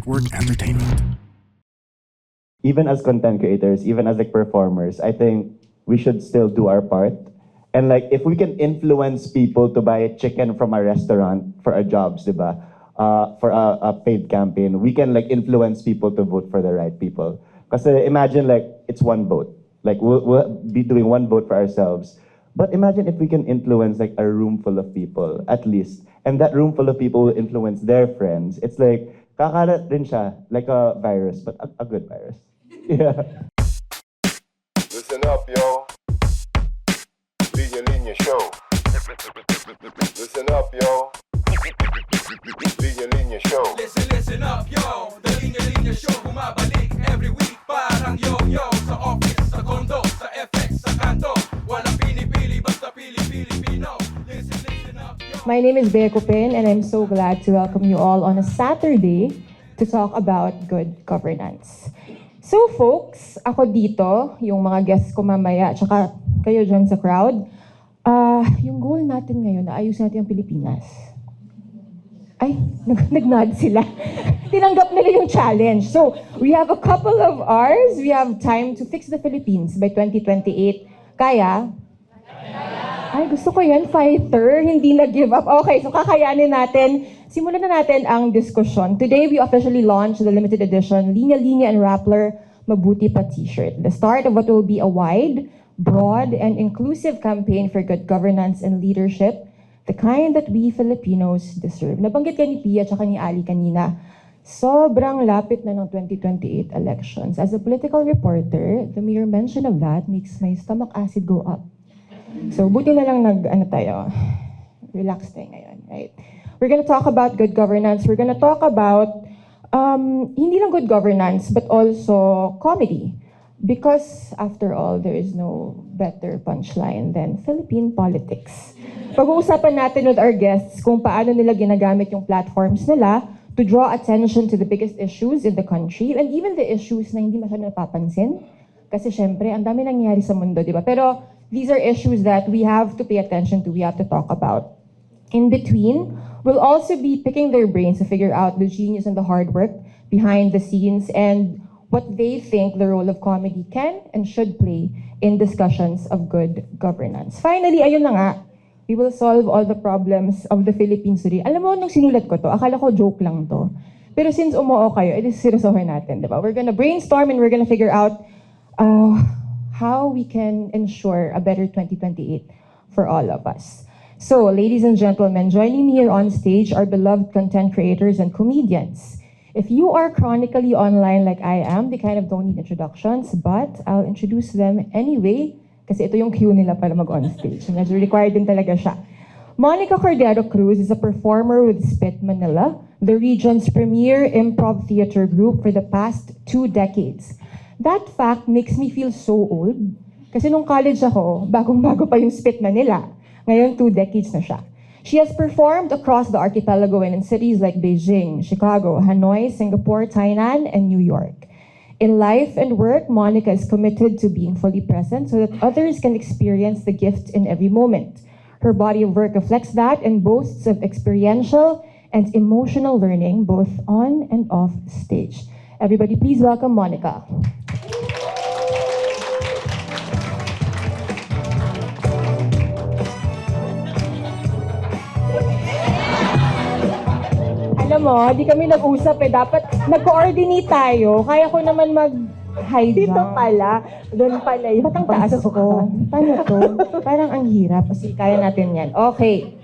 Network Entertainment. Even as content creators, even as like performers, I think we should still do our part. And like if we can influence people to buy chicken from a restaurant for our jobs, diba? For a paid campaign, we can like influence people to vote for the right people. Kasi imagine like it's one vote. Like we'll be doing one vote for ourselves. But imagine if we can influence like a room full of people, at least. And that room full of people will influence their friends. It's like, kakalat din siya, like a virus, but a good virus. Yeah. Listen up, yo. Linya Show. Listen up, yo. Linya Show. Listen up, yo. The Linya Show bumabalik every week. Parang yo-yo. Sa office, sa condo, sa FX, sa kanto. Walang pinipili, basta Pilipino. Listen up, yo. My name is Bea Copin, and I'm so glad to welcome you all on a Saturday to talk about good governance. So folks, ako dito, yung mga guests ko mamaya, tsaka kayo dyan sa crowd, yung goal natin ngayon na ayusin natin ang Pilipinas. Ay, nag-nod sila. Tinanggap nila yung challenge. So, we have a couple of hours. We have time to fix the Philippines by 2028. Kaya? Ay, gusto ko yan, fighter. Hindi na-give up. Okay, so kakayanin natin. Simulan na natin ang diskusyon. Today, we officially launched the limited edition Linya Linya and Rappler Mabuti Pa t-shirt. The start of what will be a wide, broad, and inclusive campaign for good governance and leadership, the kind that we Filipinos deserve. Nabanggit ka ni Pia at ni Ali kanina, sobrang lapit na ng 2028 elections. As a political reporter, the mere mention of that makes my stomach acid go up. So, buti na lang relax tayo ngayon, right? We're gonna talk about good governance. We're gonna talk about, hindi lang good governance, but also comedy. Because, after all, there is no better punchline than Philippine politics. Pag-uusapan natin with our guests kung paano nila ginagamit yung platforms nila to draw attention to the biggest issues in the country and even the issues na hindi masyadong napapansin. Kasi syempre, ang dami nangyayari sa mundo, di ba? Pero these are issues that we have to pay attention to, we have to talk about. In between, we'll also be picking their brains to figure out the genius and the hard work behind the scenes and what they think the role of comedy can and should play in discussions of good governance. Finally, ayun na nga, we will solve all the problems of the Philippines today. Alam mo, nung sinulat ko to, akala ko joke lang to. Pero since umuo kayo, edi seryosohin natin, di ba? We're gonna brainstorm and we're gonna figure out how we can ensure a better 2028 for all of us. So, ladies and gentlemen, joining me here on stage are beloved content creators and comedians. If you are chronically online like I am, they kind of don't need introductions, but I'll introduce them anyway, kasi ito yung cue nila para mag-on stage. Medyo required din talaga siya. Monica Cordero Cruz is a performer with Spit Manila, the region's premier improv theater group for the past 2 decades. That fact makes me feel so old, kasi nung college ako, bagong-bago pa yung Spit Manila. Ngayon, 2 decades na siya. She has performed across the archipelago and in cities like Beijing, Chicago, Hanoi, Singapore, Tainan, and New York. In life and work, Monica is committed to being fully present so that others can experience the gift in every moment. Her body of work reflects that and boasts of experiential and emotional learning both on and off stage. Everybody, please welcome Monica. Alam mo, di kami nag-usap dapat nag-coordinate tayo. Kaya ko naman mag-high jump. Dito pala, doon pala yun. Ba't ang taas ko? Paano to? Parang ang hirap. Kasi kaya natin yan. Okay.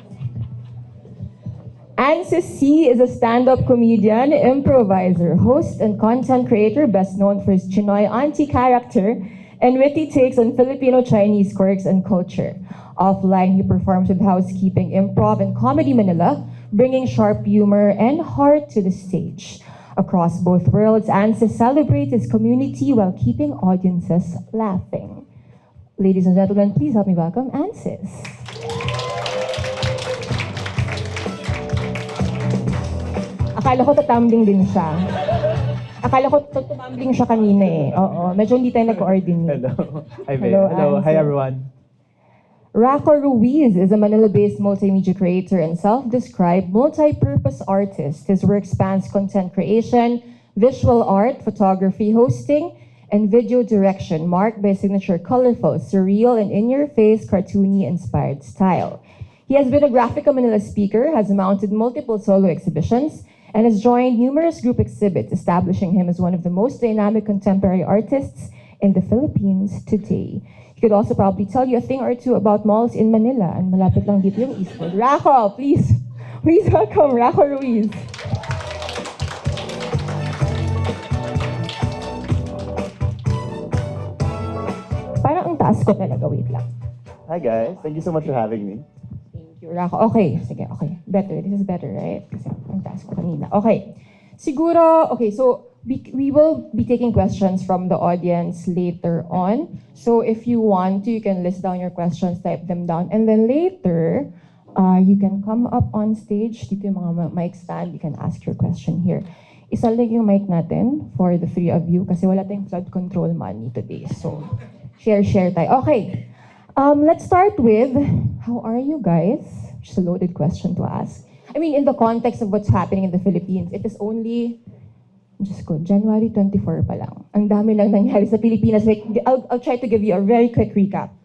Ansis C is a stand-up comedian, improviser, host, and content creator best known for his Chinoy auntie character and witty takes on Filipino-Chinese quirks and culture. Offline, he performs with Housekeeping Improv and Comedy Manila, bringing sharp humor and heart to the stage. Across both worlds, Ansis celebrates his community while keeping audiences laughing. Ladies and gentlemen, please help me welcome Ansis. Akala ko tatumbling din siya. Akala ko tumambling siya kanina eh. Oo, medyo hindi tayo nag-coordinate. Hello. Hi, babe. Hello. Hi, everyone. Raco Ruiz is a Manila-based multimedia creator and self-described multi-purpose artist. His work spans content creation, visual art, photography, hosting, and video direction marked by signature colorful, surreal, and in-your-face, cartoony-inspired style. He has been a Graphica Manila speaker, has mounted multiple solo exhibitions, and has joined numerous group exhibits, establishing him as one of the most dynamic contemporary artists in the Philippines today. He could also probably tell you a thing or two about malls in Manila, and malapit lang dito yung Eastwood. Raco, please welcome Raco Ruiz. Parang ang taas ko talaga, wait lang. Hi guys, thank you so much for having me. Thank you, Raco. Okay, sige, okay. Better. This is better, right? Kasi ang taas ko kanina. Okay. Siguro, okay, so we will be taking questions from the audience later on. So if you want to, you can list down your questions, type them down. And then later, you can come up on stage. Dito yung mga mic stand. You can ask your question here. Isa lang yung mic natin for the three of you kasi wala tayong flood control money today. So, share tayo. Okay. Let's start with, how are you guys? Just a loaded question to ask. I mean, in the context of what's happening in the Philippines, it is only, just go, January 24 pa lang. Ang dami lang nangyari sa Pilipinas. Like, I'll try to give you a very quick recap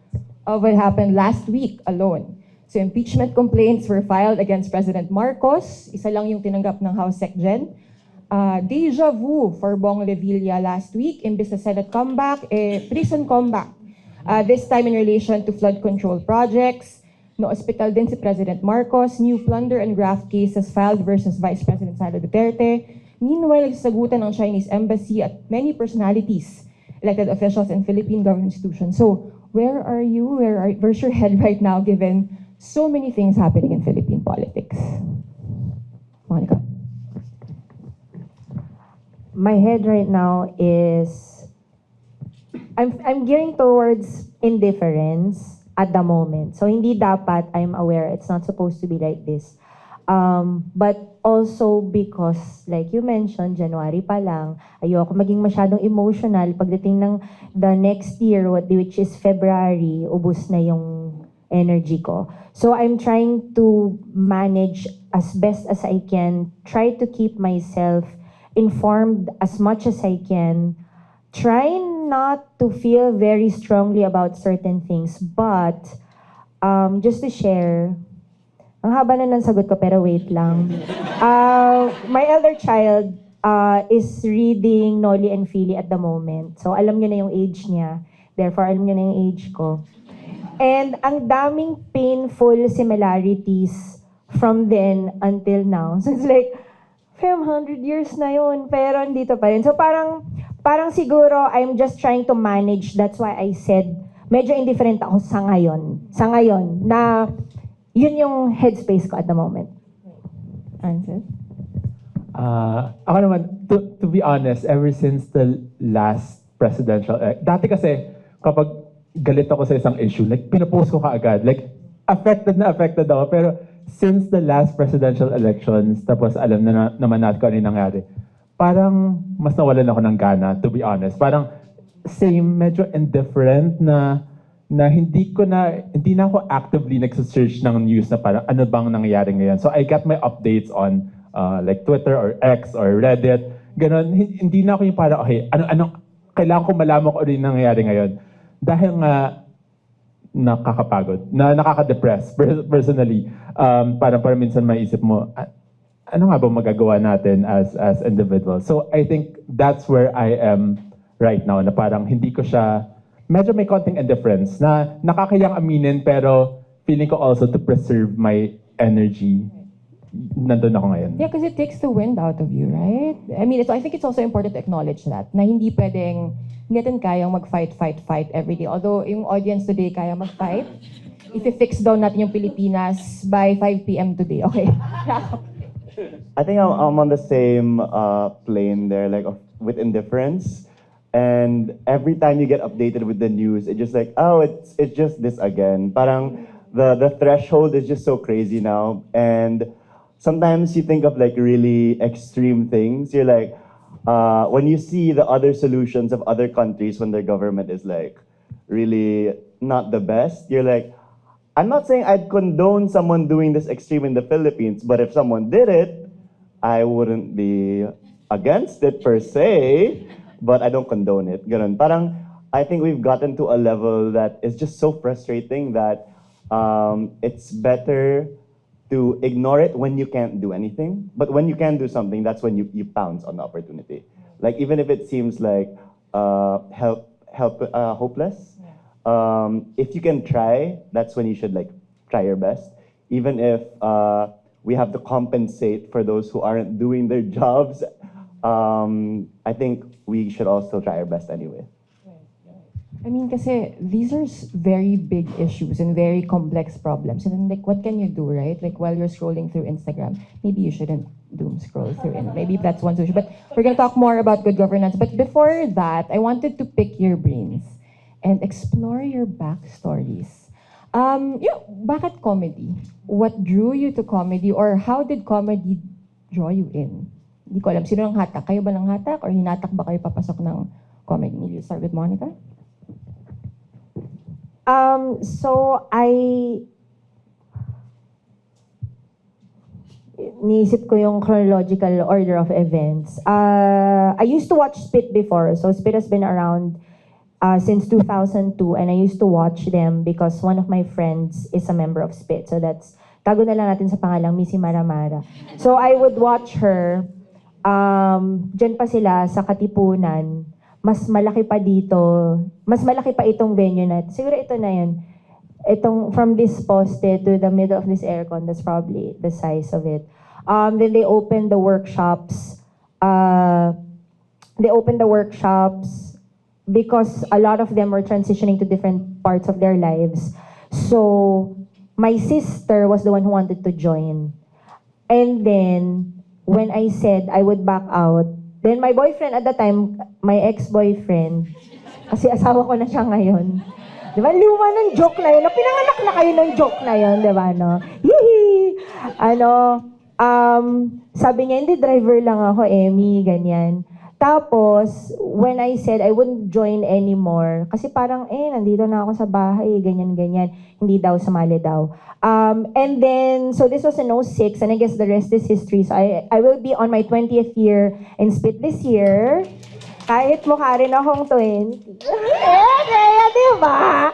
of what happened last week alone. So impeachment complaints were filed against President Marcos. Isa lang yung tinanggap ng House SecGen. Deja vu for Bong Revilla last week. Imbis na Senate comeback, prison comeback. This time in relation to flood control projects. No-hospital din si President Marcos. New plunder and graft cases filed versus Vice President Sara Duterte. Meanwhile, nagsasagutan ng Chinese embassy at many personalities, elected officials and Philippine government institutions. So, where are you? Where's your head right now given so many things happening in Philippine politics? Monica. My head right now is I'm gearing towards indifference at the moment. So hindi dapat I'm aware it's not supposed to be like this. But also because like you mentioned, January pa lang, ayoko maging masyadong emotional pagdating ng the next year which is February, ubos na yung energy ko. So I'm trying to manage as best as I can, try to keep myself informed as much as I can, try not to feel very strongly about certain things, but just to share, ang haba na ng sagot ko pero wait lang. My elder child is reading Noli and Fili at the moment. So alam niyo na yung age niya, therefore alam niyo na yung age ko. And ang daming painful similarities from then until now. So it's like, 100 years na yun, pero dito pa rin. So parang siguro, I'm just trying to manage. That's why I said, medyo indifferent ako sa ngayon. Sa ngayon, na yun yung headspace ko at the moment. Answer? Ako naman, to be honest, ever since the last presidential, dati kasi, kapag galit ako sa isang issue, like, pinapost ko kaagad. Like, affected ako. Pero, since the last presidential elections, tapos alam na naman natin kung ano yung nangyari, parang mas nawalan ako ng gana, to be honest. Parang same, medyo indifferent na hindi na ako actively nagsa-search ng news na parang ano bang nangyayari ngayon. So I got my updates on like Twitter or X or Reddit. Ganon, hindi na ako yung parang, okay, ano kailangan ko malaman kung ano yung nangyayari ngayon. Dahil nga, nakakapagod, nakaka-depress personally. Parang minsan maisip mo, ano nga ba magagawa natin as individuals? So I think that's where I am right now, na parang hindi ko siya, medyo may konting indifference, na nakakayang aminin pero feeling ko also to preserve my energy. Nandun ako ngayon. Yeah, because it takes the wind out of you, right? I mean, I think it's also important to acknowledge that, na hindi natin kayang mag-fight every day. Although yung audience today kaya mag-fight, i-fix down natin yung Pilipinas by 5 p.m. today. Okay. I think I'm on the same plane there, like with indifference. And every time you get updated with the news, it's just like, oh, it's just this again. Parang the threshold is just so crazy now. And sometimes you think of like really extreme things. You're like, when you see the other solutions of other countries when their government is like really not the best, you're like, I'm not saying I'd condone someone doing this extreme in the Philippines, but if someone did it, I wouldn't be against it per se, but I don't condone it. Ganun. Parang, I think we've gotten to a level that is just so frustrating that it's better to ignore it when you can't do anything. But when you can do something, that's when you pounce on the opportunity. Like, even if it seems like hopeless, if you can try, that's when you should like try your best. Even if we have to compensate for those who aren't doing their jobs, I think we should all still try our best anyway. I mean, kasi these are very big issues and very complex problems. And then, like, what can you do, right? Like, while you're scrolling through Instagram, maybe you shouldn't doom scroll through it. Maybe that's one solution. But we're gonna talk more about good governance. But before that, I wanted to pick your brains and explore your backstories. Bakit comedy? What drew you to comedy, or how did comedy draw you in? Hindi ko alam. Sino nang hatak? Kayo ba nang hatak? Or hinatak ba kayo papasok ng comedy? Maybe you start with Monica? So niisip ko yung chronological order of events. I used to watch Spit before. So Spit has been around since 2002, and I used to watch them because one of my friends is a member of Spit. So that's, tago na lang natin sa pangalang Missy Maramara. So I would watch her. Diyan pa sila sa Katipunan. Mas malaki pa dito. Mas malaki pa itong venue na. Siguro ito na yun. Itong from this poste to the middle of this aircon, that's probably the size of it. Then they opened the workshops. Because a lot of them were transitioning to different parts of their lives. So my sister was the one who wanted to join. And then when I said I would back out, then my boyfriend at the time, my ex-boyfriend, kasi asawa ko na siya ngayon. Di ba? Luma ng joke na yun. Pinanganak na kayo ng joke na yun, di ba? No? Yee! Sabi niya, hindi, driver lang ako, Emmy, ganyan. Tapos, when I said I wouldn't join anymore, kasi parang, nandito na ako sa bahay, ganyan-ganyan. Hindi daw, sumali daw. And then, so this was in 06, and I guess the rest is history. So I will be on my 20th year in Spit this year. Kahit mukha rin akong 20. Kaya, di ba?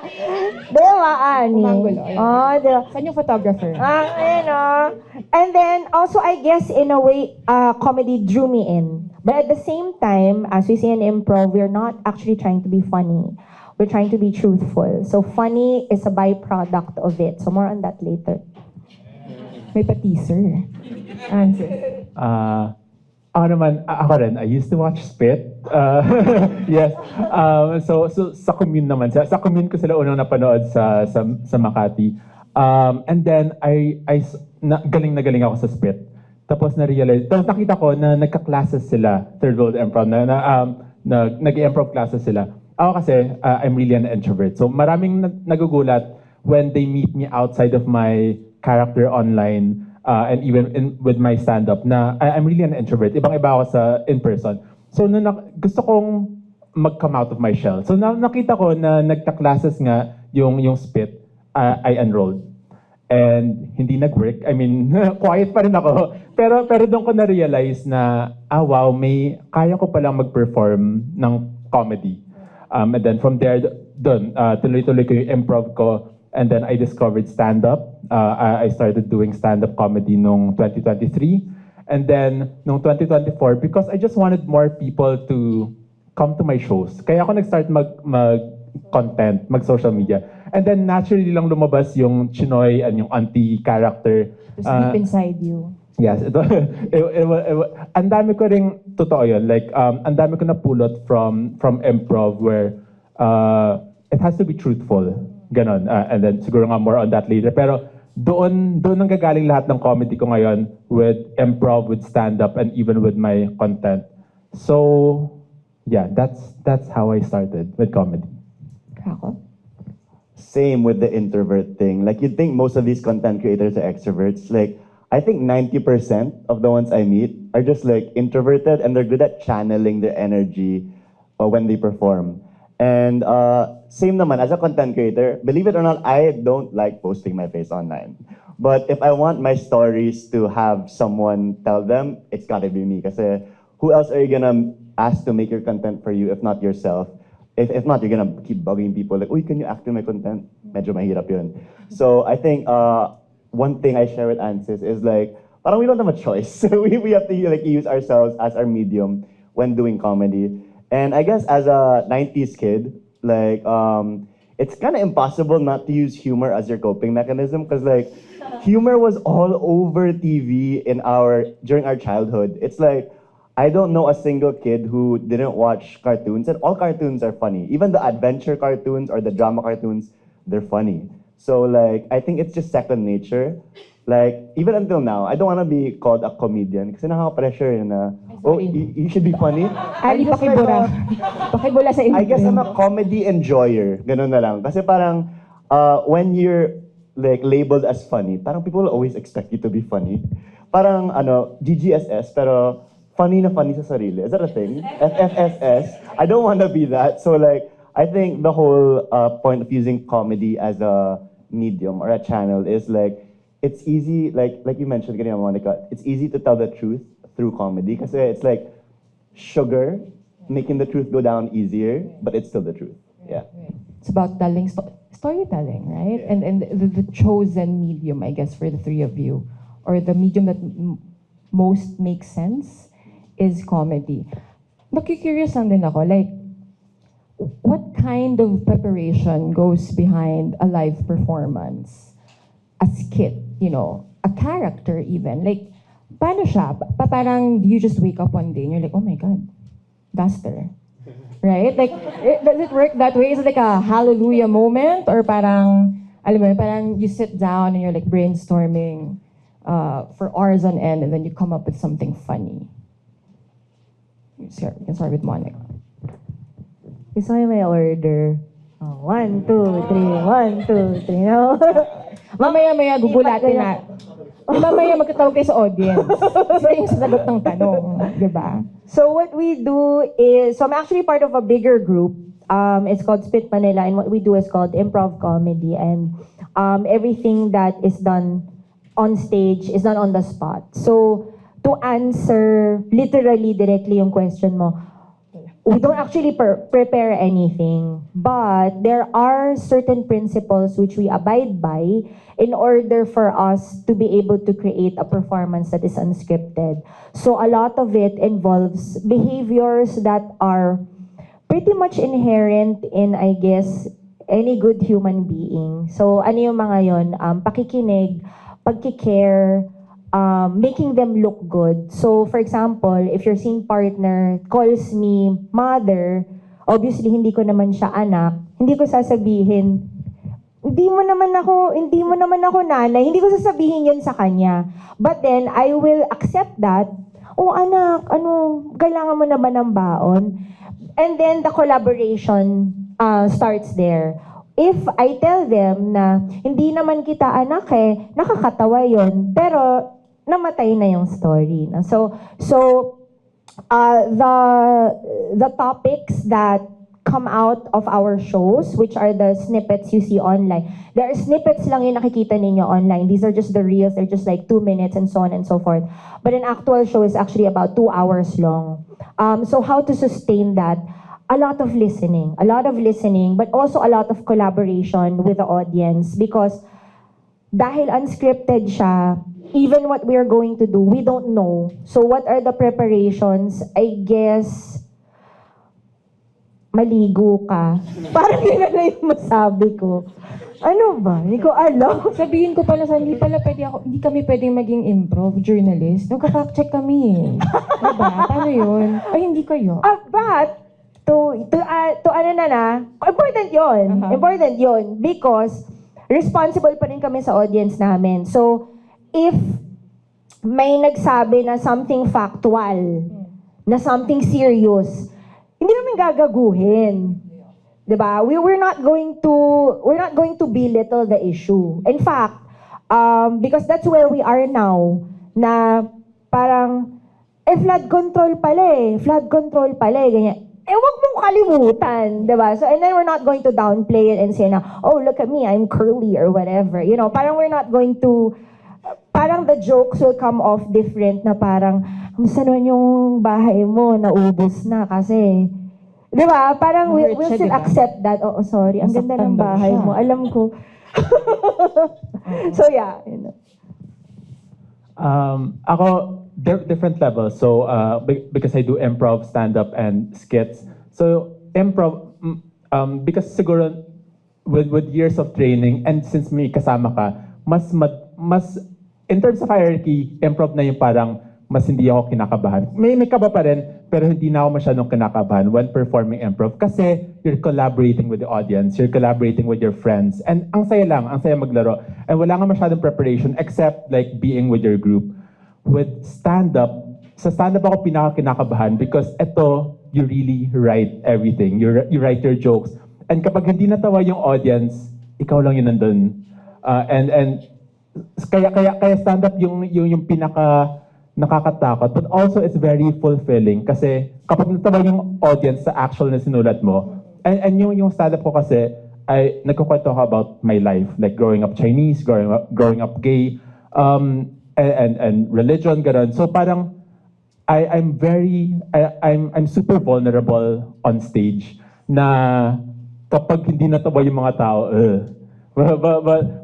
Di ba, Ani? Umanggulo. Oh, di ba? Saan yung photographer? And then, also, I guess, in a way, comedy drew me in. But at the same time, as we say in improv, we're not actually trying to be funny. We're trying to be truthful. So funny is a byproduct of it. So more on that later. May pa-teaser. Answer. Ako naman, ako rin, I used to watch Spit. Yes. So sa commune naman, sa commune ko sila unang napanood sa Makati. And then, galing na galing ako sa Spit. Tapos na-realize, tapos nakita ko na nagka-classes sila, Third World Improv, nag-improv classes sila. Ako kasi, I'm really an introvert. So maraming nagugulat when they meet me outside of my character online, and even with my stand-up, na I'm really an introvert. Ibang-iba ako sa in-person. So gusto kong mag-come out of my shell. So nakita ko na nagka-classes nga yung Spit, I enrolled. And hindi nag-work. I mean, quiet pa rin ako. Pero doon ko na-realize na, wow, kaya ko palang mag-perform ng comedy. And then from there, doon, tuloy-tuloy ko yung improv ko. And then I discovered stand-up. I started doing stand-up comedy noong 2023. And then, noong 2024, because I just wanted more people to come to my shows. Kaya ako nag-start mag-content, mag-social media. And then naturally lang lumabas yung Chinoy and yung auntie character. To sleep inside you. Yes. Ang dami ko ring, totoo yun, like, ang dami ko napulot from improv where it has to be truthful. Ganon. And then siguro nga more on that later. Pero doon nanggagaling lahat ng comedy ko ngayon with improv, with stand-up, and even with my content. So, yeah, that's how I started with comedy. Kako? Same with the introvert thing. Like, you'd think most of these content creators are extroverts. Like, I think 90% of the ones I meet are just like introverted, and they're good at channeling their energy when they perform. And same naman, as a content creator, believe it or not, I don't like posting my face online. But if I want my stories to have someone tell them, it's gotta be me. Kasi who else are you gonna ask to make your content for you if not yourself? If not, you're gonna keep bugging people like, uy, can you act in my content? Medyo mahirap yun. So I think one thing I share with ANSYS is like, parang we don't have a choice. So we have to like use ourselves as our medium when doing comedy. And I guess as a 90s kid, like, it's kind of impossible not to use humor as your coping mechanism because like, humor was all over TV during our childhood. It's like, I don't know a single kid who didn't watch cartoons, and all cartoons are funny. Even the adventure cartoons or the drama cartoons, they're funny. So like, I think it's just second nature. Like, even until now, I don't want to be called a comedian kasi nakaka-pressure yun na, oh, you should be funny. Ali, I'm just like pakibura. Pakibula sa I guess I'm intro. a comedy enjoyer. Ganun na lang. Kasi parang, when you're like labeled as funny, parang people will always expect you to be funny. Parang, GGSS, pero funny na funny sa sarili. Is that a thing? FFSS. I don't want to be that. So like, I think the whole point of using comedy as a medium or a channel is like, it's easy, like you mentioned, kanina, Monica, it's easy to tell the truth through comedy kasi it's like sugar, making the truth go down easier, but it's still the truth. Yeah. It's about telling storytelling, right? Yeah. And the chosen medium, I guess, for the three of you, or the medium that most makes sense is comedy. Nakikurious lang din ako, like, what kind of preparation goes behind a live performance? A skit, you know, a character even. Like, paano siya? Parang you just wake up one day and you're like, oh my God, Duster. Right? Like, does it work that way? Is it like a hallelujah moment? Or parang, alam mo, parang you sit down and you're like brainstorming for hours on end and then you come up with something funny? You can start with Monica. Gusto ko yung may order. Oh, 1, 2, 3, 1, 2, 3, no? Mamaya-maya gugulatin na. Mamaya magkatawag kayo sa audience. Sila yung sasagot ng tanong. Diba? So what we do is, so I'm actually part of a bigger group. It's called Spit Manila, and what we do is called improv comedy. And everything that is done on stage is done on the spot. So to answer literally directly yung question mo, we don't actually prepare anything, but there are certain principles which we abide by in order for us to be able to create a performance that is unscripted. So a lot of it involves behaviors that are pretty much inherent in, I guess, any good human being. So ano yung mga yon? Pakikinig, pagkikare, making them look good. So, for example, if your scene partner calls me mother, obviously hindi ko naman siya anak, hindi ko sasabihin, hindi mo naman ako nanay, hindi ko sasabihin yun sa kanya. But then, I will accept that, oh anak, kailangan mo na ba ng baon? And then, the collaboration starts there. If I tell them na hindi naman kita anak nakakatawa yun, pero namatay na yung story. So the topics that come out of our shows, which are the snippets you see online. There are snippets lang yung nakikita ninyo online. These are just the reels. They're just like 2 minutes and so on and so forth. But an actual show is actually about 2 hours long. So how to sustain that? A lot of listening, but also a lot of collaboration with the audience, because dahil unscripted siya, even what we are going to do, we don't know. So what are the preparations? I guess, maligo ka. Parang yun na lang yung masabi ko. Ano ba? Hindi ko alam. Sabihin ko pala sa hindi kami pwedeng maging improv journalist. Nung kaka-check kami eh. Diba? Paano yun? Ay, hindi kayo. But, important yun. Important yun. Because, responsible pa rin kami sa audience namin. So, if may nagsabi na something factual, na something serious, hindi namin gagaguhin. Diba? We're not going to belittle the issue. In fact, because that's where we are now, na parang, flood control pala eh, ganyan. Wag mong kalimutan, diba? So, and then we're not going to downplay it and say na, oh, look at me, I'm curly or whatever. You know, parang we're not going to parang the jokes will come off different na parang, kamusta naman yung bahay mo, naubos na kasi, di ba? Parang Na-hurt we'll siya, still di ba? accept that. Oo, sorry, ang ganda Nasaktan ng daw bahay siya. mo. Alam ko. So yeah, you know. Ako, different levels. So, because I do improv, stand-up, and skits. So, improv, because siguro, with years of training, and since may kasama ka, mas, in terms of hierarchy, improv na yung parang, mas hindi ako kinakabahan. May kaba pa rin, pero hindi na ako masyadong kinakabahan when performing improv. Kasi you're collaborating with the audience, you're collaborating with your friends. And ang saya lang, ang saya maglaro. And wala nga masyadong preparation except like being with your group. With stand-up, sa stand-up ako pinaka-kinakabahan because ito, you really write everything. You write your jokes. And kapag hindi natawa yung audience, ikaw lang yun nandun. And kaya stand-up yung pinaka nakakatakot, but also it's very fulfilling kasi kapag natawa yung audience sa actual na sinulat mo, and yung stand-up ko kasi, ay nagkukwento ako about my life, like growing up Chinese, growing up gay, and religion, gano'n. So parang, I'm super vulnerable on stage na kapag hindi natawa yung mga tao,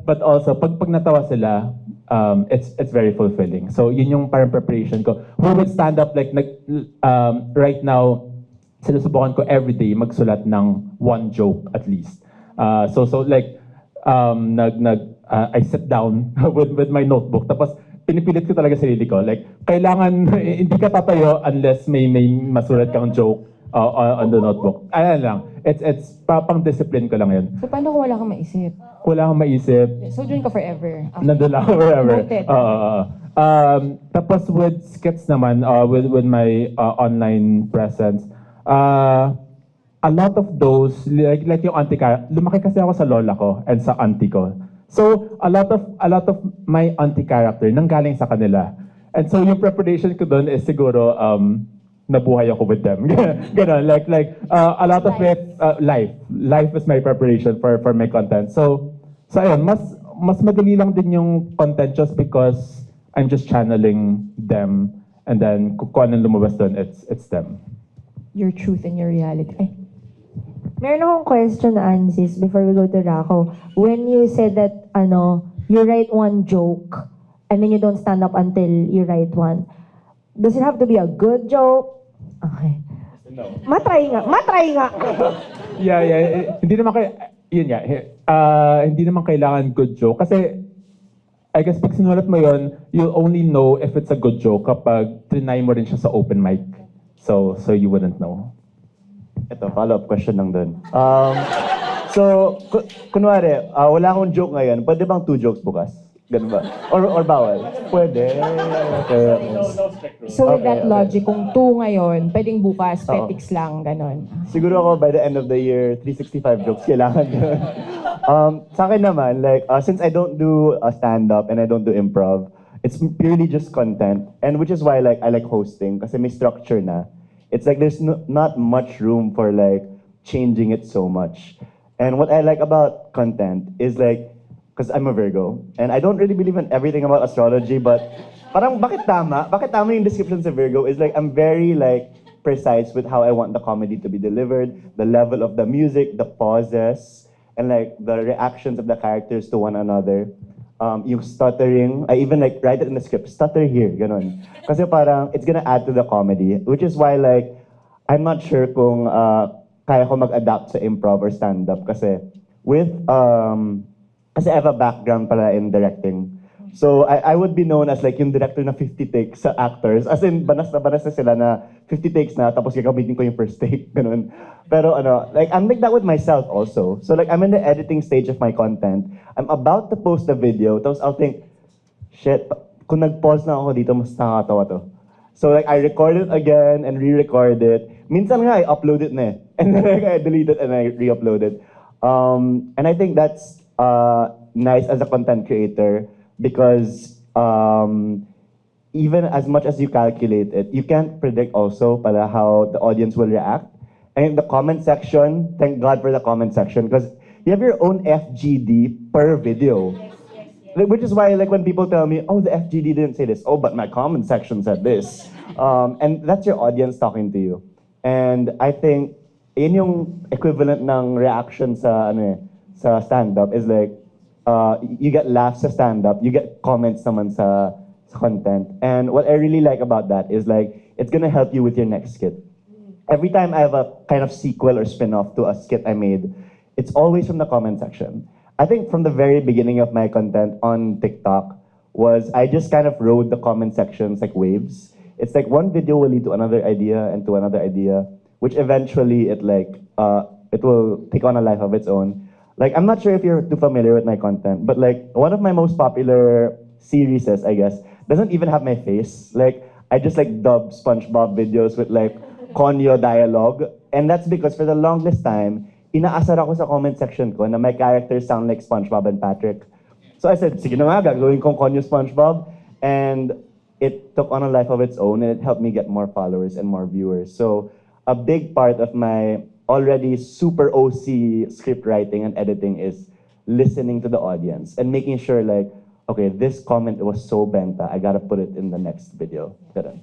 but also, pag natawa sila, it's very fulfilling. So yun yung parang preparation ko. Who would stand up like right now, sinusubukan ko everyday magsulat ng one joke at least. So like I sit down with my notebook tapos pinipilit ko talaga sarili ko. Like kailangan hindi ka tatayo unless may masulat kang joke on the notebook. Ayan lang. It's pang discipline ko lang yun. So, paano kung wala kang maisip? Wala akong maisip. So, dyan ka forever. Okay. Nandun lang ako forever. Noted. Tapos with skits naman, with my online presence, a lot of those, like yung auntie character, lumaki kasi ako sa lola ko and sa auntie ko. So, a lot of my auntie character nanggaling sa kanila. And so, yung preparation ko doon is siguro, nabuhay ako with them. Ganon, like a lot of it, life is my preparation for my content. So ayun, mas madali lang din yung content just because I'm just channeling them, and then kung anong lumabas doon, it's them. Your truth and your reality. Ay, Meron akong question, Ansis, before we go to Rako. When you said that, you write one joke, and then you don't stand up until you write one, does it have to be a good joke? Okay. No. Matry nga. Yeah. Hindi naman yun nga, hindi naman kailangan good joke. Kasi, I guess pag sinulat mo yun, you'll only know if it's a good joke kapag trinay mo rin siya sa open mic. So you wouldn't know. Ito, follow-up question lang dun. So, kunwari, wala akong joke ngayon, pwede bang 2 jokes bukas? Ganun ba? Or bawal? Pwede. Okay. so, with that Okay. logic, kung 2 ngayon, pwedeng bukas, Oo. petiks lang, ganon. Siguro ako by the end of the year, 365 jokes kailangan yun. Sa akin naman, like, since I don't do stand-up and I don't do improv, it's purely just content. And which is why like I like hosting, kasi may structure na. It's like there's not much room for like changing it so much. And what I like about content is like, because I'm a Virgo, and I don't really believe in everything about astrology, but parang bakit tama yung description sa Virgo is like, I'm very like precise with how I want the comedy to be delivered, the level of the music, the pauses, and like the reactions of the characters to one another. Yung stuttering, I even like write it in the script, stutter here, ganon. Kasi parang it's gonna add to the comedy, which is why like, I'm not sure kung kaya ko mag-adapt sa improv or stand-up kasi kasi I have a background pala in directing. So I would be known as like yung director na 50 takes sa actors. As in, banas na sila na 50 takes na, tapos gagamitin ko yung first take, ganun. Pero like I'm like that with myself also. So like I'm in the editing stage of my content. I'm about to post the video, tapos I'll think, shit, kung nag-pause na ako dito, mas nakakatawa to. So like I record it again and re-record it. Minsan nga I upload it na eh. And then like, I delete it and I re-upload it. And I think that's nice as a content creator because even as much as you calculate it, you can't predict also pala how the audience will react. And the comment section, thank God for the comment section because you have your own FGD per video. which is why like when people tell me, oh, the FGD didn't say this, oh, but my comment section said this. And that's your audience talking to you. And I think yun yung equivalent ng reaction sa sa stand-up is like you get laughs sa stand-up, you get comments naman sa content. And what I really like about that is like it's gonna help you with your next skit. Every time I have a kind of sequel or spin-off to a skit I made, it's always from the comment section. I think from the very beginning of my content on TikTok was I just kind of rode the comment sections like waves. It's like one video will lead to another idea and to another idea, which eventually it will take on a life of its own. Like, I'm not sure if you're too familiar with my content, but like one of my most popular series, I guess, doesn't even have my face. Like, I just like dub SpongeBob videos with like Konyo dialogue. And that's because for the longest time, inaasar ako sa comment section ko na my characters sound like SpongeBob and Patrick. So I said, sige na nga, gagawin kong Konyo SpongeBob. And it took on a life of its own and it helped me get more followers and more viewers. So a big part of my already super OC script writing and editing is listening to the audience and making sure like, okay, this comment was so benta, I gotta put it in the next video. Ganun.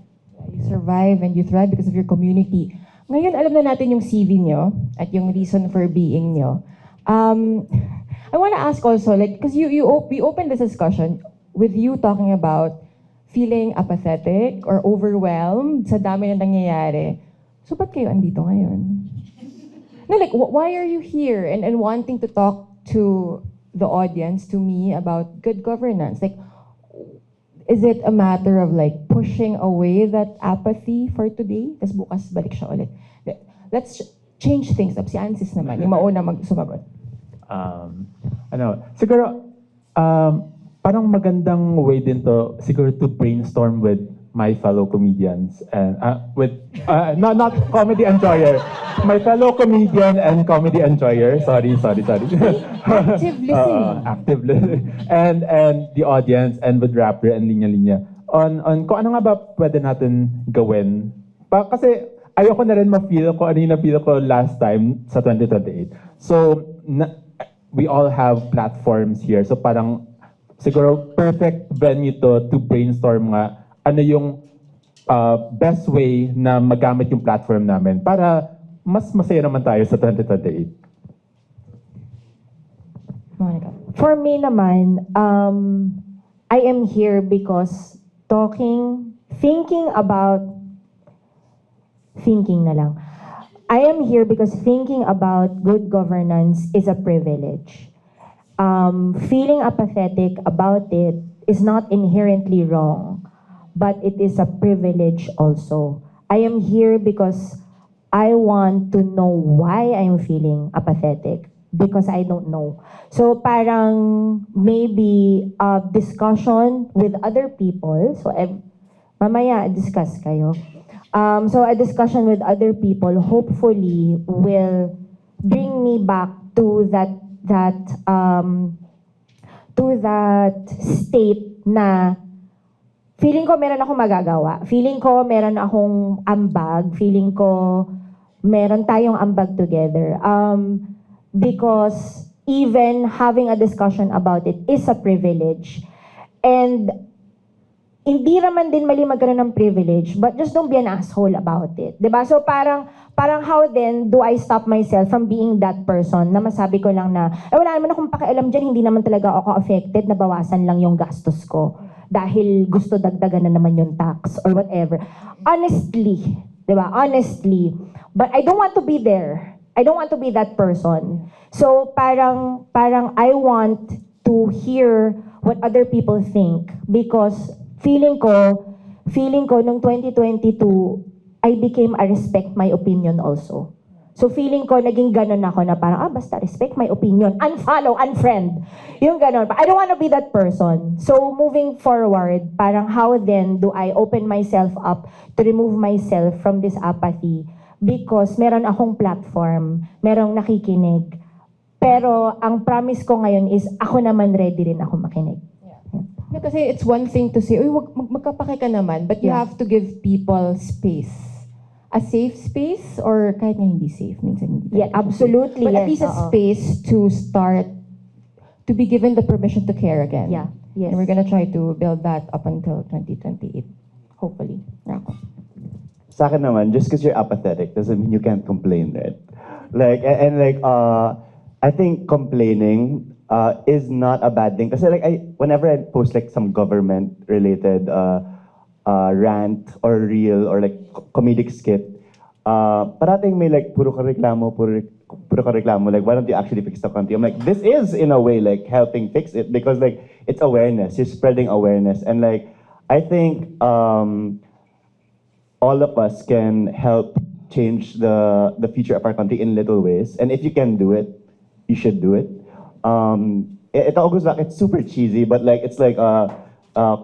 You survive and you thrive because of your community. Ngayon, alam na natin yung CV nyo at yung reason for being nyo. I want to ask also, like, because we opened this discussion with you talking about feeling apathetic or overwhelmed sa dami na nangyayari. So, ba't kayo andito ngayon? No, like, why are you here and wanting to talk to the audience, to me, about good governance? Like, is it a matter of like pushing away that apathy for today? Tas bukas balik siya ulit. Let's change things up. Si Ansis naman, yung mauna sumagot. Siguro, parang magandang way din to, siguro to brainstorm with my fellow comedians and not comedy enjoyer, my fellow comedian and comedy enjoyer. Sorry. Active listening. Active listening. And the audience and with rapper and linya-linya on kung ano nga ba pwede natin gawin. Kasi ayoko na rin ma-feel ko ano yung na-feel ko last time sa 2028. So we all have platforms here. So parang siguro perfect venue to brainstorm nga ano yung best way na magamit yung platform namin para mas masaya naman tayo sa 2028. Monica. For me naman, I am here because thinking about good governance is a privilege. Feeling apathetic about it is not inherently wrong, but it is a privilege also. I am here because I want to know why I'm feeling apathetic, because I don't know. So parang maybe a discussion with other people, so mamaya discuss kayo. So a discussion with other people hopefully will bring me back to that state na feeling ko meron akong magagawa. Feeling ko meron akong ambag. Feeling ko meron tayong ambag together. Because even having a discussion about it is a privilege. And hindi naman din mali magkaroon ng privilege, but just don't be an asshole about it. Diba? So parang how then do I stop myself from being that person na masabi ko lang na, wala naman akong pakialam dyan, hindi naman talaga ako affected, nabawasan lang yung gastos ko dahil gusto dagdagan na naman yung tax or whatever. Honestly, diba? Honestly. But I don't want to be there. I don't want to be that person. So parang I want to hear what other people think because feeling ko nung 2022, I became a respect my opinion also. So feeling ko, naging ganon ako na parang, basta respect my opinion, unfollow, unfriend. Yung ganon. I don't want to be that person. So moving forward, parang how then do I open myself up to remove myself from this apathy? Because meron akong platform, merong nakikinig. Pero ang promise ko ngayon is, ako naman ready rin ako makinig. No, kasi it's one thing to say, uy, magkapake ka naman, but you have to give people space. A safe space or kahit nga hindi safe, minsan hindi. Yeah, absolutely. But at least a space to start, to be given the permission to care again. Yeah. Yes. And we're gonna try to build that up until 2028, hopefully. Rako. Sa akin naman, just because you're apathetic doesn't mean you can't complain, right? Like, I think complaining is not a bad thing. Kasi like, whenever I post like some government-related rant or reel or like comedic skit, parating may like puro ka reklamo, like why don't you actually fix the country? I'm like, this is in a way like helping fix it because like it's awareness, you're spreading awareness. And like, I think all of us can help change the future of our country in little ways. And if you can do it, you should do it. It all goes back, it's super cheesy, but like it's like a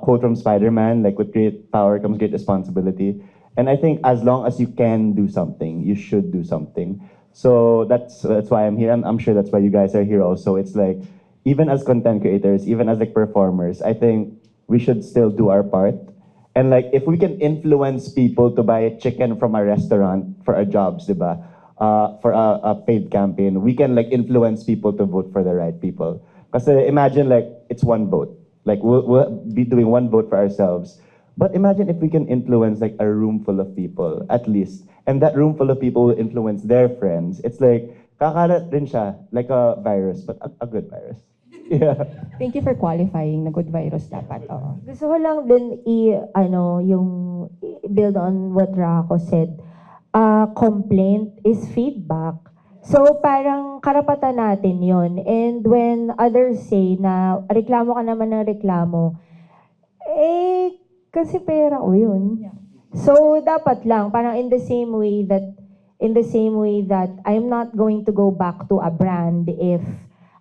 quote from Spider-Man, like with great power comes great responsibility. And I think as long as you can do something, you should do something. So that's why I'm here. I'm sure that's why you guys are here also. It's like, even as content creators, even as like performers, I think we should still do our part. And like, if we can influence people to buy chicken from a restaurant for our jobs, diba? For a paid campaign, we can like influence people to vote for the right people. Kasi imagine like, it's one vote. Like, we'll be doing one vote for ourselves. But imagine if we can influence like a room full of people, at least. And that room full of people will influence their friends. It's like, kakalat rin siya, like a virus, but a good virus. Yeah. Thank you for qualifying na good virus dapat. Oo. Gusto ko lang din build on what Rako said. Complaint is feedback. So parang karapatan natin yon. And when others say na reklamo ka naman ng reklamo, kasi pera ko yun. Yeah. So dapat lang, parang in the same way that I'm not going to go back to a brand if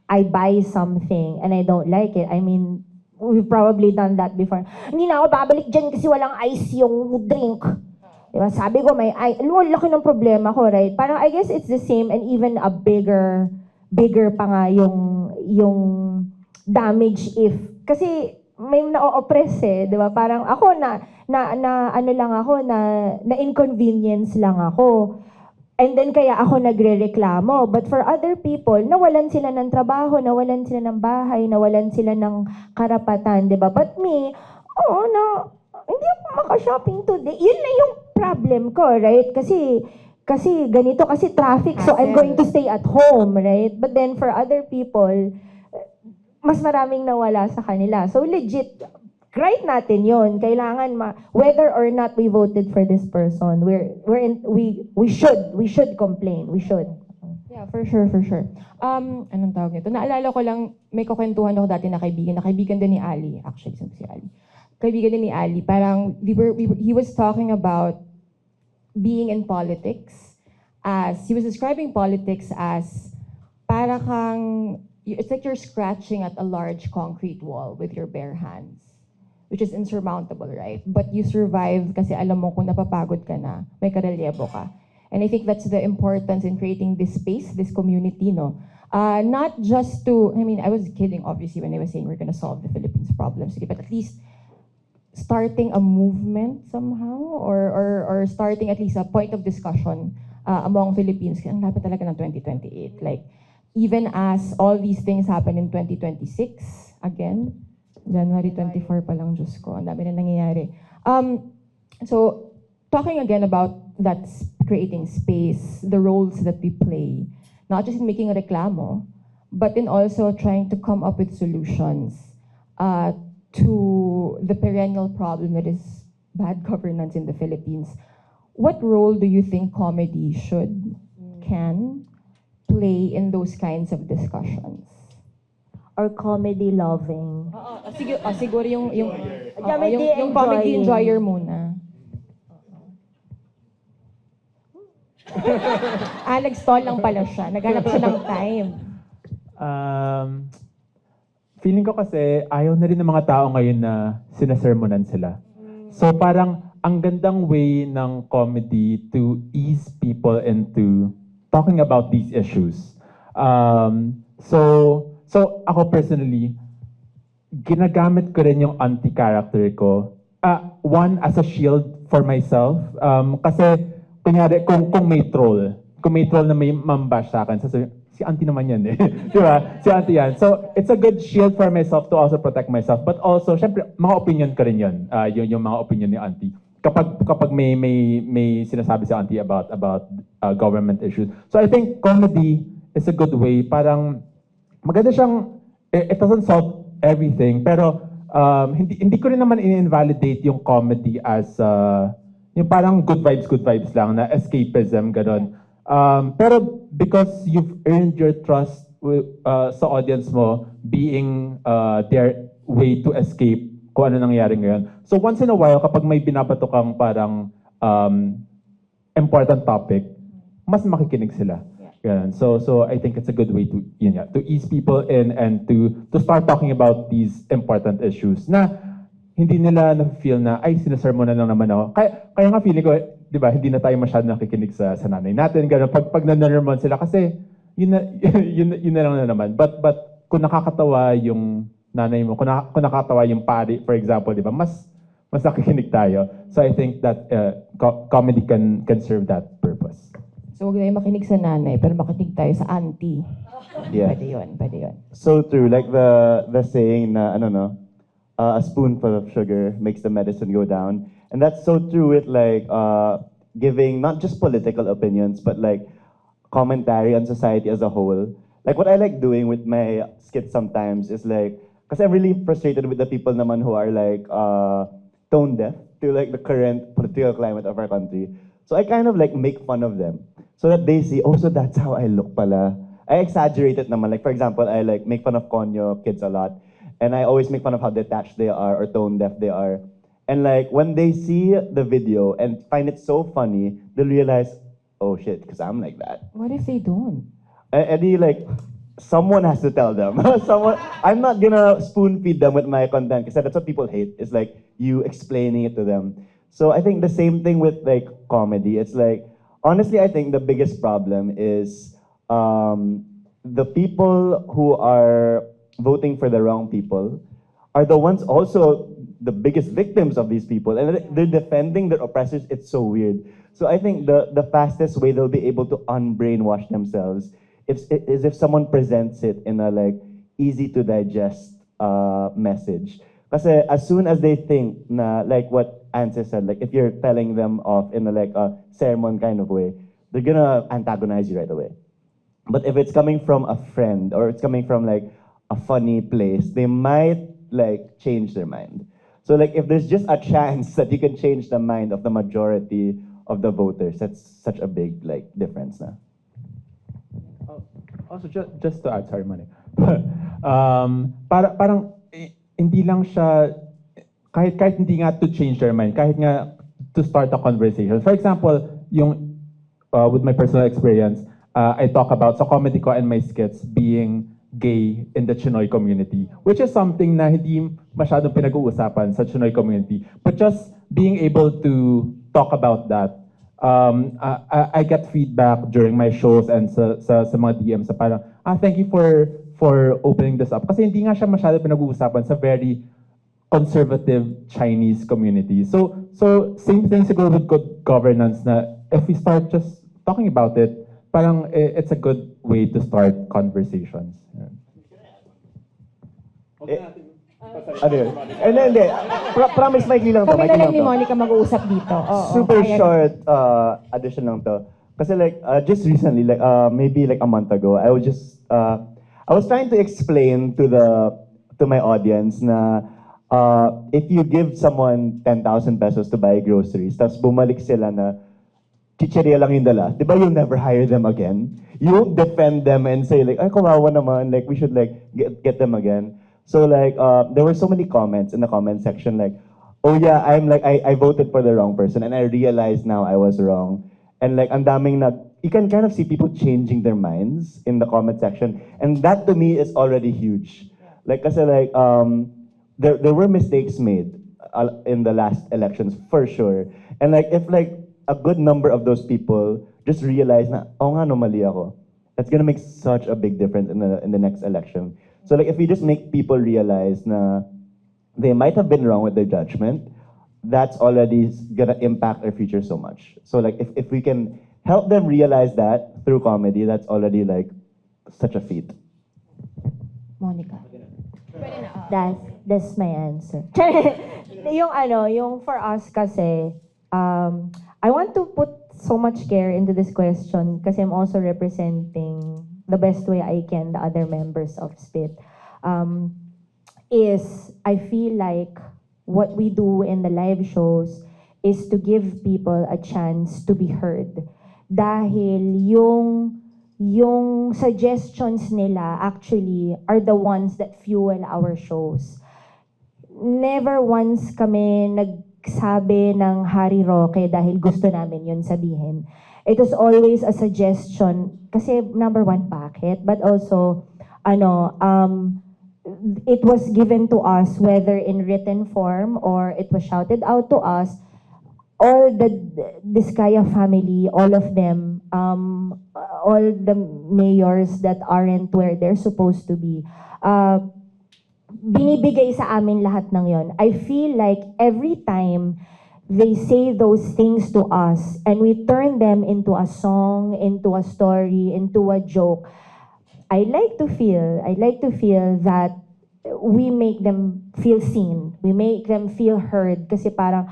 I buy something and I don't like it. I mean, we've probably done that before. Hindi na ako babalik dyan kasi walang ice yung drink. Diba? Sabi ko may ice. Laki ng problema ko, right? Parang I guess it's the same and even a bigger pa nga yung damage if. Kasi may na-oppress diba? Parang ako na inconvenience lang ako. And then kaya ako nagrereklamo. But for other people, nawalan sila ng trabaho, nawalan sila ng bahay, nawalan sila ng karapatan, di ba? But me, hindi ako maka-shopping today. Yun na yung problem ko, right? Kasi ganito, kasi traffic, so I'm going to stay at home, right? But then for other people, mas maraming nawala sa kanila. So legit, right natin yon. Kailangan whether or not we voted for this person, we should complain. We should. Yeah, for sure. Anong tawag nito? Naalala ko lang, may kukwentuhan ako dati na kaibigan din ni Ali. Actually, si Ali. Kaibigan din ni Ali. Parang, he was talking about being in politics he was describing politics as para kang, it's like you're scratching at a large concrete wall with your bare hands, which is insurmountable, right? But you survive kasi alam mo kung napapagod ka na, may karelyebo ka. And I think that's the importance in creating this space, this community, no? Not just to, I was kidding, obviously, when I was saying we're gonna solve the Philippines problems, but at least starting a movement somehow, or starting at least a point of discussion among Philippines. Ang lapit talaga ng 2028. Like, even as all these things happen in 2026, again, January 24 pa lang, Diyos ko, ang dami na nangyayari. So, talking again about that creating space, the roles that we play, not just in making a reklamo, but in also trying to come up with solutions to the perennial problem that is bad governance in the Philippines. What role do you think comedy can play in those kinds of discussions? Or comedy loving. Siguro yung Comedy comedy enjoying. enjoyer muna. Nag-stall lang pala siya. Naghanap siya ng time. Feeling ko kasi ayaw na rin ng mga tao ngayon na sinasermonan sila. So parang ang gandang way ng comedy to ease people into talking about these issues. So ako personally, ginagamit ko rin yung anti-character ko. One, as a shield for myself. Kasi kunyari, kung may troll na may mambash sa akin, si auntie naman yan eh. Di ba? Si auntie yan. So, it's a good shield for myself to also protect myself. But also, syempre, mga opinion ko rin yun. Yung mga opinion ni auntie. Kapag may sinasabi si auntie about government issues. So, I think comedy is a good way. Parang, maganda siyang, it doesn't solve everything. Pero, hindi ko rin naman in-invalidate yung comedy as, yung parang good vibes lang, na escapism, gano'n. Pero because you've earned your trust sa audience mo, being their way to escape kung ano nangyayari ngayon. So once in a while, kapag may binabato kang parang important topic, mas makikinig sila. Ganun. So I think it's a good way to to ease people in and to start talking about these important issues na hindi nila na-feel na, ay, sinasermon na lang naman ako. Kaya nga feeling ko, di ba, hindi na tayo masyado nakikinig sa nanay natin. Ganun, pag nanarmon sila, kasi yun na lang na naman. But kung nakakatawa yung nanay mo, kung nakakatawa yung pari, for example, di ba, mas nakikinig tayo. So I think that comedy can serve that purpose. So huwag tayo makinig sa nanay, pero makinig tayo sa auntie. Yeah. Pwede yun. So true, like the saying na, a spoonful of sugar makes the medicine go down. And that's so true with like giving not just political opinions, but like commentary on society as a whole. Like what I like doing with my skits sometimes is like, because I'm really frustrated with the people naman who are like tone deaf to like the current political climate of our country. So I kind of like make fun of them so that they see, oh, so that's how I look pala. I exaggerate it naman. Like for example, I like make fun of Konyo kids a lot. And I always make fun of how detached they are or tone deaf they are. And like when they see the video and find it so funny, they'll realize, oh shit, because I'm like that. What if they don't? And like, someone has to tell them. I'm not gonna spoon feed them with my content because that's what people hate. It's like you explaining it to them. So I think the same thing with like comedy. It's like, honestly, I think the biggest problem is the people who are voting for the wrong people are the ones also the biggest victims of these people, and they're defending their oppressors. It's so weird. So I think the fastest way they'll be able to unbrainwash themselves is if someone presents it in a like easy to digest message. Kasi as soon as they think na like what Anse said, like if you're telling them off in a like a sermon kind of way, they're gonna antagonize you right away. But if it's coming from a friend or it's coming from like a funny place, they might like change their mind. So like if there's just a chance that you can change the mind of the majority of the voters, that's such a big like difference na. Also, just to add, sorry, Manny. Parang hindi lang siya, kahit hindi nga to change their mind, kahit nga to start a conversation. For example, yung with my personal experience, I talk about sa comedy ko and my skits being gay in the Chinoy community, which is something na hindi masyadong pinag-uusapan sa Chinoy community. But just being able to talk about that, I get feedback during my shows and sa mga DMs sa parang, thank you for opening this up. Kasi hindi nga siya masyadong pinag-uusapan sa very conservative Chinese community. So same thing siguro with good governance na if we start just talking about it, parang it's a good way to start conversations. Ano yun? Hindi. Promise, maikli lang to. Kami na lang ni Monica mag-uusap dito. Oo, Super kaya- short addition lang to. Kasi like, just recently, like maybe like a month ago, I was trying to explain to my audience na if you give someone 10,000 pesos to buy groceries, tapos bumalik sila na chicheria lang yung dala, di ba you'll never hire them again? You won't defend them and say like, ay, kawawa naman, like we should like get them again. So like, there were so many comments in the comment section like, oh yeah, I voted for the wrong person and I realized now I was wrong. And like, ang daming you can kind of see people changing their minds in the comment section. And that to me is already huge. Like, kasi like, there were mistakes made in the last elections for sure. And like, if like a good number of those people just realize na, oh nga, no, mali ako, that's gonna make such a big difference in the next election. So like if we just make people realize na they might have been wrong with their judgment, that's already gonna impact our future so much. So like if we can help them realize that through comedy, that's already like such a feat. Monica. Pwede na. That's my answer. yung for us kasi, I want to put so much care into this question kasi I'm also representing the best way I can the other members of SPIT. Is I feel like what we do in the live shows is to give people a chance to be heard. Dahil yung suggestions nila actually are the ones that fuel our shows. Never once kami nagsabi ng Hari Roque dahil gusto namin yun sabihin. It was always a suggestion kasi number one, bakit? But also, it was given to us whether in written form or it was shouted out to us. All the Diskaya family, all of them, all the mayors that aren't where they're supposed to be, binibigay sa amin lahat ng yon. I feel like every time they say those things to us and we turn them into a song, into a story, into a joke, I like to feel that we make them feel seen. We make them feel heard kasi parang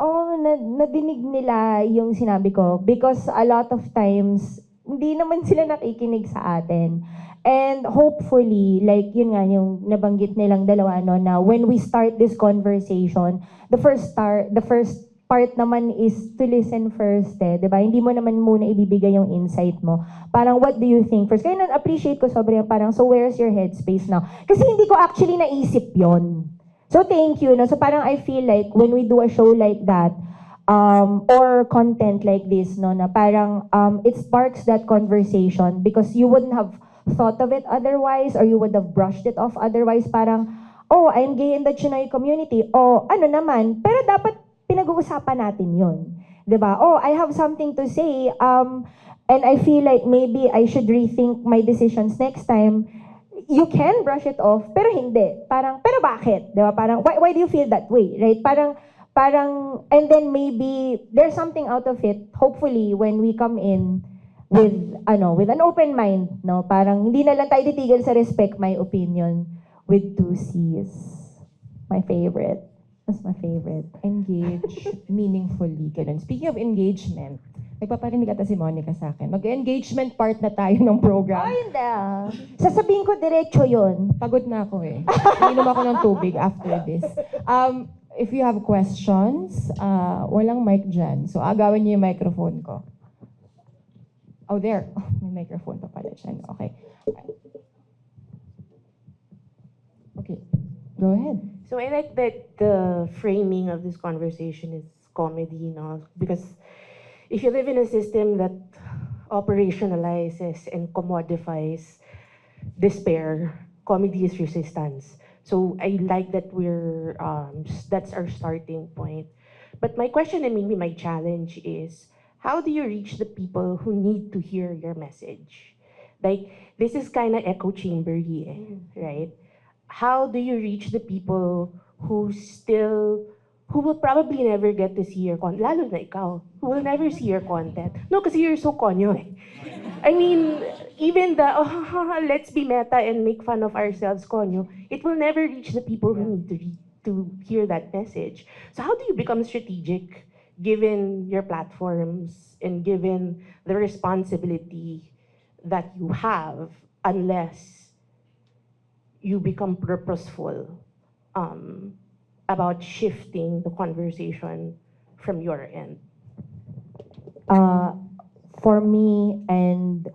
nadinig nila yung sinabi ko because a lot of times hindi naman sila nakikinig sa atin. And hopefully, like yun nga yung nabanggit nilang dalawa no, na when we start this conversation, the first part naman is to listen first, eh, 'di ba? Hindi mo naman muna ibibigay yung insight mo. Parang what do you think first? Kaya na-appreciate ko sobrang parang so where's your headspace now? Kasi hindi ko actually naisip 'yon. So thank you. No? So parang I feel like when we do a show like that, or content like this, no, na parang it sparks that conversation because you wouldn't have thought of it otherwise or you would have brushed it off otherwise. Parang, oh, I'm gay in the Chinoy community. Oh, ano naman, pero dapat pinag-uusapan natin yun. 'Di ba? Oh, I have something to say. And I feel like maybe I should rethink my decisions next time. You can brush it off, pero hindi. Parang, pero bakit? Diba? Parang, why do you feel that way? Right? Parang, and then maybe there's something out of it, hopefully, when we come in with an open mind, no? Parang, hindi na lang tayo titigil sa respect my opinion with 2 C's. My favorite. That's my favorite. Engage meaningfully. Ganun. Speaking of engagement, nagpaparinig ata si Monica sa akin. Mag-engagement part na tayo ng program. Ay, hindi. Sasabihin ko diretso yun. Pagod na ako eh. Inom ako ng tubig after this. If you have questions, walang mic dyan. So, agawin niyo yung microphone ko. Oh, there. Oh, may microphone pa pala dyan. Okay. Okay. Go ahead. So I like that the framing of this conversation is comedy, no? Because if you live in a system that operationalizes and commodifies despair, comedy is resistance. So I like that that's our starting point. But my question and maybe my challenge is, how do you reach the people who need to hear your message? Like, this is kind of echo chamber-y, right? How do you reach the people who will probably never get to see your content, lalo na ikaw, who will never see your content? No, kasi you're so konyo eh. I mean, even the, let's be meta and make fun of ourselves konyo, it will never reach the people who need to hear that message. So how do you become strategic given your platforms and given the responsibility that you have, unless you become purposeful about shifting the conversation from your end? For me and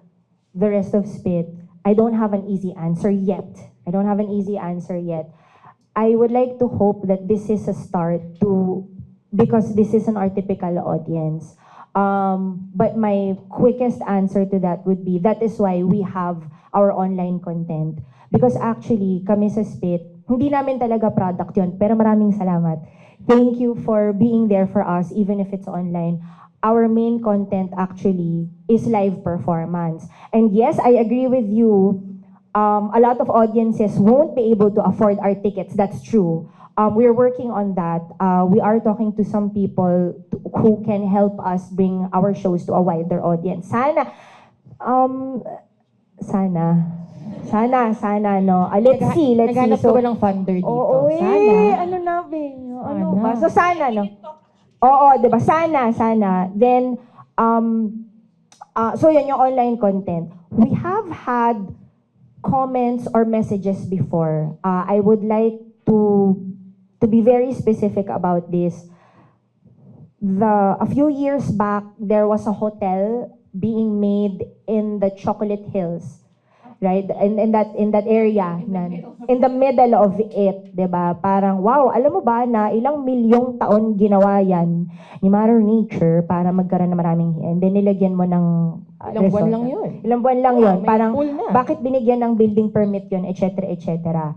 the rest of SPIT, I don't have an easy answer yet. I would like to hope that this is a start because this isn't our typical audience. But my quickest answer to that would be, that is why we have our online content. Because actually, kami sa SPIT, hindi namin talaga product yun, pero maraming salamat. Thank you for being there for us, even if it's online. Our main content actually is live performance. And yes, I agree with you, a lot of audiences won't be able to afford our tickets, that's true. We're working on that. We are talking to some people who can help us bring our shows to a wider audience. Sana, Sana, no. Let's see. Naghanap So, ka ba ng funder dito? oo, Sana. ano na, Bing? Ano Sana. ba? So, sana, no? Oo, di ba? Sana. Then, so yun yung online content. We have had comments or messages before. I would like to be very specific about this. A few years back, there was a hotel being made in the Chocolate Hills, right? In that area, in the middle of it, 'di ba? Parang wow, alam mo ba na ilang milyong taon ginawa 'yan ni Mother Nature para magkaroon ng maraming and then nilagyan mo ng Ilang buwan resort. lang yun. Ilang buwan lang 'yon. May Parang pool na. bakit binigyan ng building permit 'yon, etc., etc.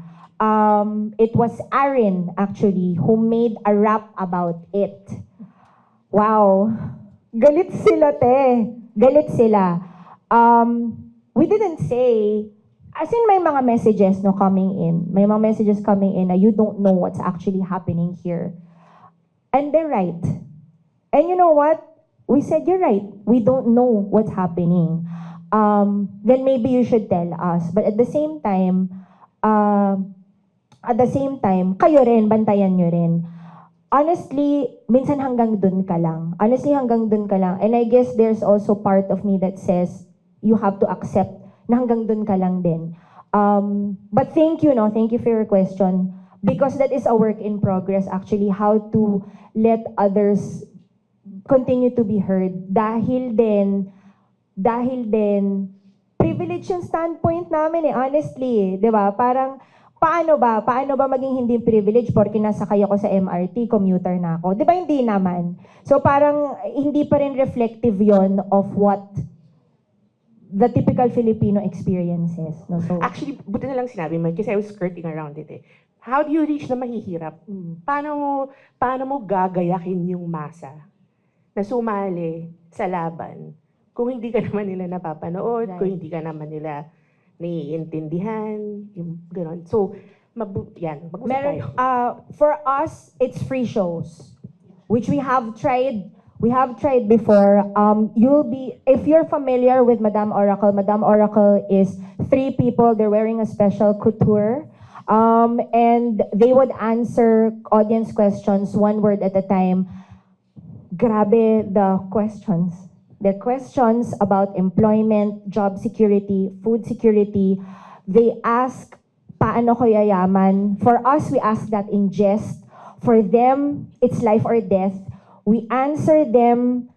It was Aaron actually who made a rap about it. Wow. Galit sila, te. Galit sila. We didn't say, as in may mga messages no coming in. May mga messages coming in na you don't know what's actually happening here. And they're right. And you know what? We said, you're right. We don't know what's happening. Then maybe you should tell us. But at the same time, kayo rin, bantayan nyo rin. Honestly, minsan hanggang dun ka lang. And I guess there's also part of me that says, you have to accept na hanggang dun ka lang din. But thank you, no? Thank you for your question. Because that is a work in progress, actually, how to let others continue to be heard. Dahil din, privilege yung standpoint namin honestly, di ba? Parang, paano ba maging hindi privilege porque nasakay ako sa MRT, commuter na ako? Di ba hindi naman? So parang hindi pa rin reflective yon of what the typical Filipino experiences. No? So, Actually, buti na lang sinabi mo, kasi I was skirting around it eh. How do you reach na mahihirap? Paano mo gagayakin yung masa na sumali sa laban kung hindi ka naman nila napapanood, kung hindi ka naman nila naiintindihan, yung gano'n. So, mag-usap tayo. for us, it's free shows, which we have tried. We have tried before. If you're familiar with Madame Oracle is 3 people. They're wearing a special couture. And they would answer audience questions 1 word at a time. Grabe the questions. They're questions about employment, job security, food security. They ask, paano ko yayaman? For us, we ask that in jest. For them, it's life or death. We answer them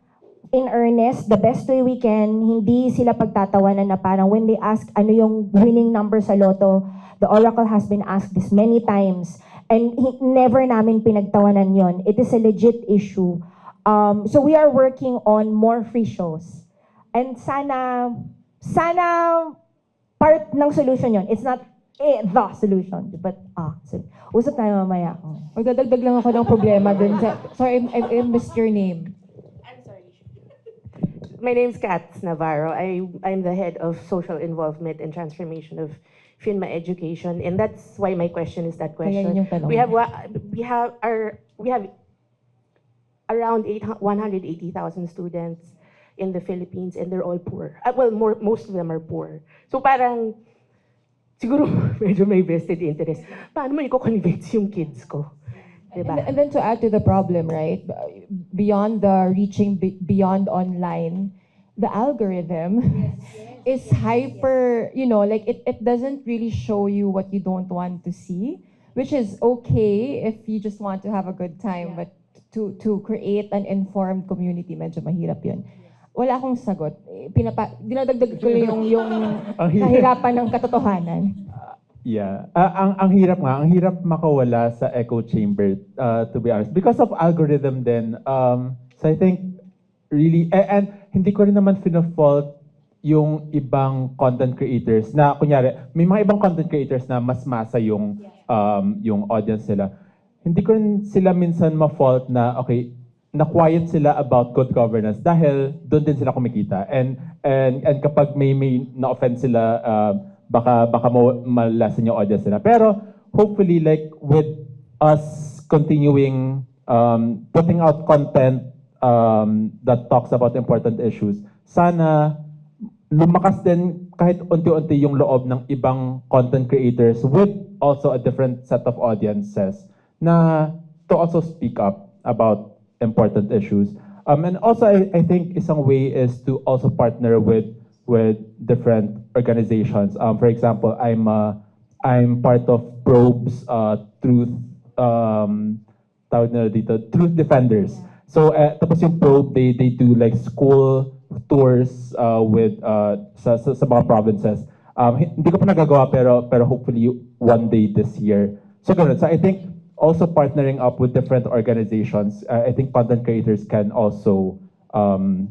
in earnest, the best way we can. Hindi sila pagtatawanan na parang when they ask ano yung winning number sa loto, the Oracle has been asked this many times. And never namin pinagtawanan yon. It is a legit issue. So we are working on more free shows. And sana part ng solution yon. It's not the solution, but usap tayo mamaya. Magdadagdag lang ako ng problema dun sa... Sorry, I missed your name. My name's Katz Navarro. I'm the head of social involvement and transformation of FINMA Education, and that's why my question is that Kaya question. yun yung tanong. We have around 180,000 students in the Philippines, and they're all poor. Most of them are poor. So parang siguro medyo may vested interest. Paano mo i-convince yung kids ko? Diba? And then to add to the problem, right? Beyond the reaching beyond online, the algorithm is hyper, like it doesn't really show you what you don't want to see, which is okay if you just want to have a good time, but to create an informed community, medyo mahirap yun. Wala akong sagot. Dinadagdag ko yung kahirapan ng katotohanan. Yeah. Ang hirap makawala sa echo chamber, to be honest. Because of algorithm then, so I think really, and hindi ko rin naman fina-fault yung ibang content creators na, kunyari, may mga ibang content creators na mas masa yung audience nila. Hindi ko rin sila minsan ma-fault na, okay, na-quiet sila about good governance dahil doon din sila kumikita. And kapag may na-offend sila, baka malasan yung audience nila. Pero hopefully, like with us continuing putting out content that talks about important issues, sana lumakas din kahit unti-unti yung loob ng ibang content creators with also a different set of audiences na to also speak up about important issues. And also, I think isang way is to also partner with different organizations. For example, I'm part of Probe's Truth tawag nila dito, Truth Defenders. So tapos yung Probe, they do like school tours with sa mga provinces. Hindi ko pa nagagawa pero hopefully one day this year. So ganun. So I think also partnering up with different organizations, I think content creators can also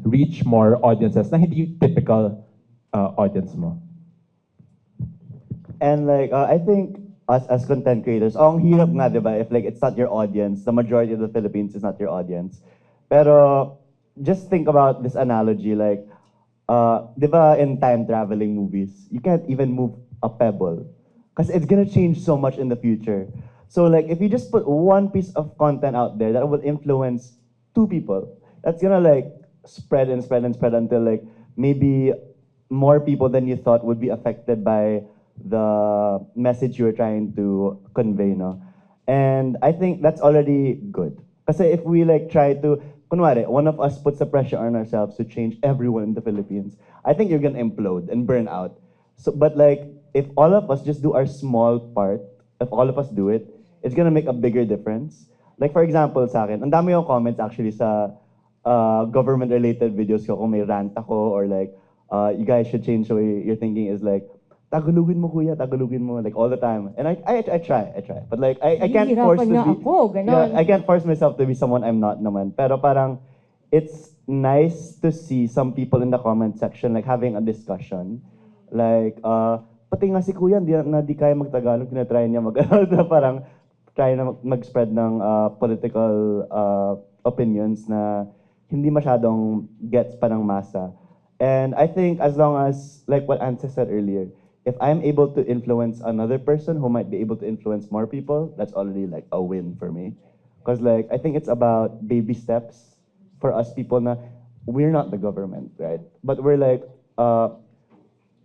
reach more audiences na hindi yung typical audience mo. And like, I think us as content creators, ang hirap nga, di ba? If like it's not your audience, the majority of the Philippines is not your audience. Pero just think about this analogy, like, di ba in time traveling movies, you can't even move a pebble because it's gonna change so much in the future. So like, if you just put one piece of content out there that will influence 2 people, that's gonna like spread and spread and spread until like maybe more people than you thought would be affected by the message you were trying to convey, no? And I think that's already good. Kasi if we like try to, kunwari, one of us puts the pressure on ourselves to change everyone in the Philippines, I think you're gonna implode and burn out. So, but like, if all of us just do our small part, if all of us do it, it's gonna make a bigger difference. Like for example, sa akin, ang dami yung comments actually sa government-related videos ko kung may rant ako or like, you guys should change the way you're thinking is like, Tagalogin mo kuya, Tagalogin mo, like all the time. And I try. But like, I can't force to be, I can't force myself to be someone I'm not naman. Pero parang, it's nice to see some people in the comment section like having a discussion. Like, pati nga si kuya, di kaya mag-Tagalog, tinatry niya parang, try na mag-spread ng political opinions na hindi masyadong gets pa ng masa. And I think as long as, like what Anse said earlier, if I'm able to influence another person who might be able to influence more people, that's already like a win for me. Because like, I think it's about baby steps for us people na, we're not the government, right? But we're like,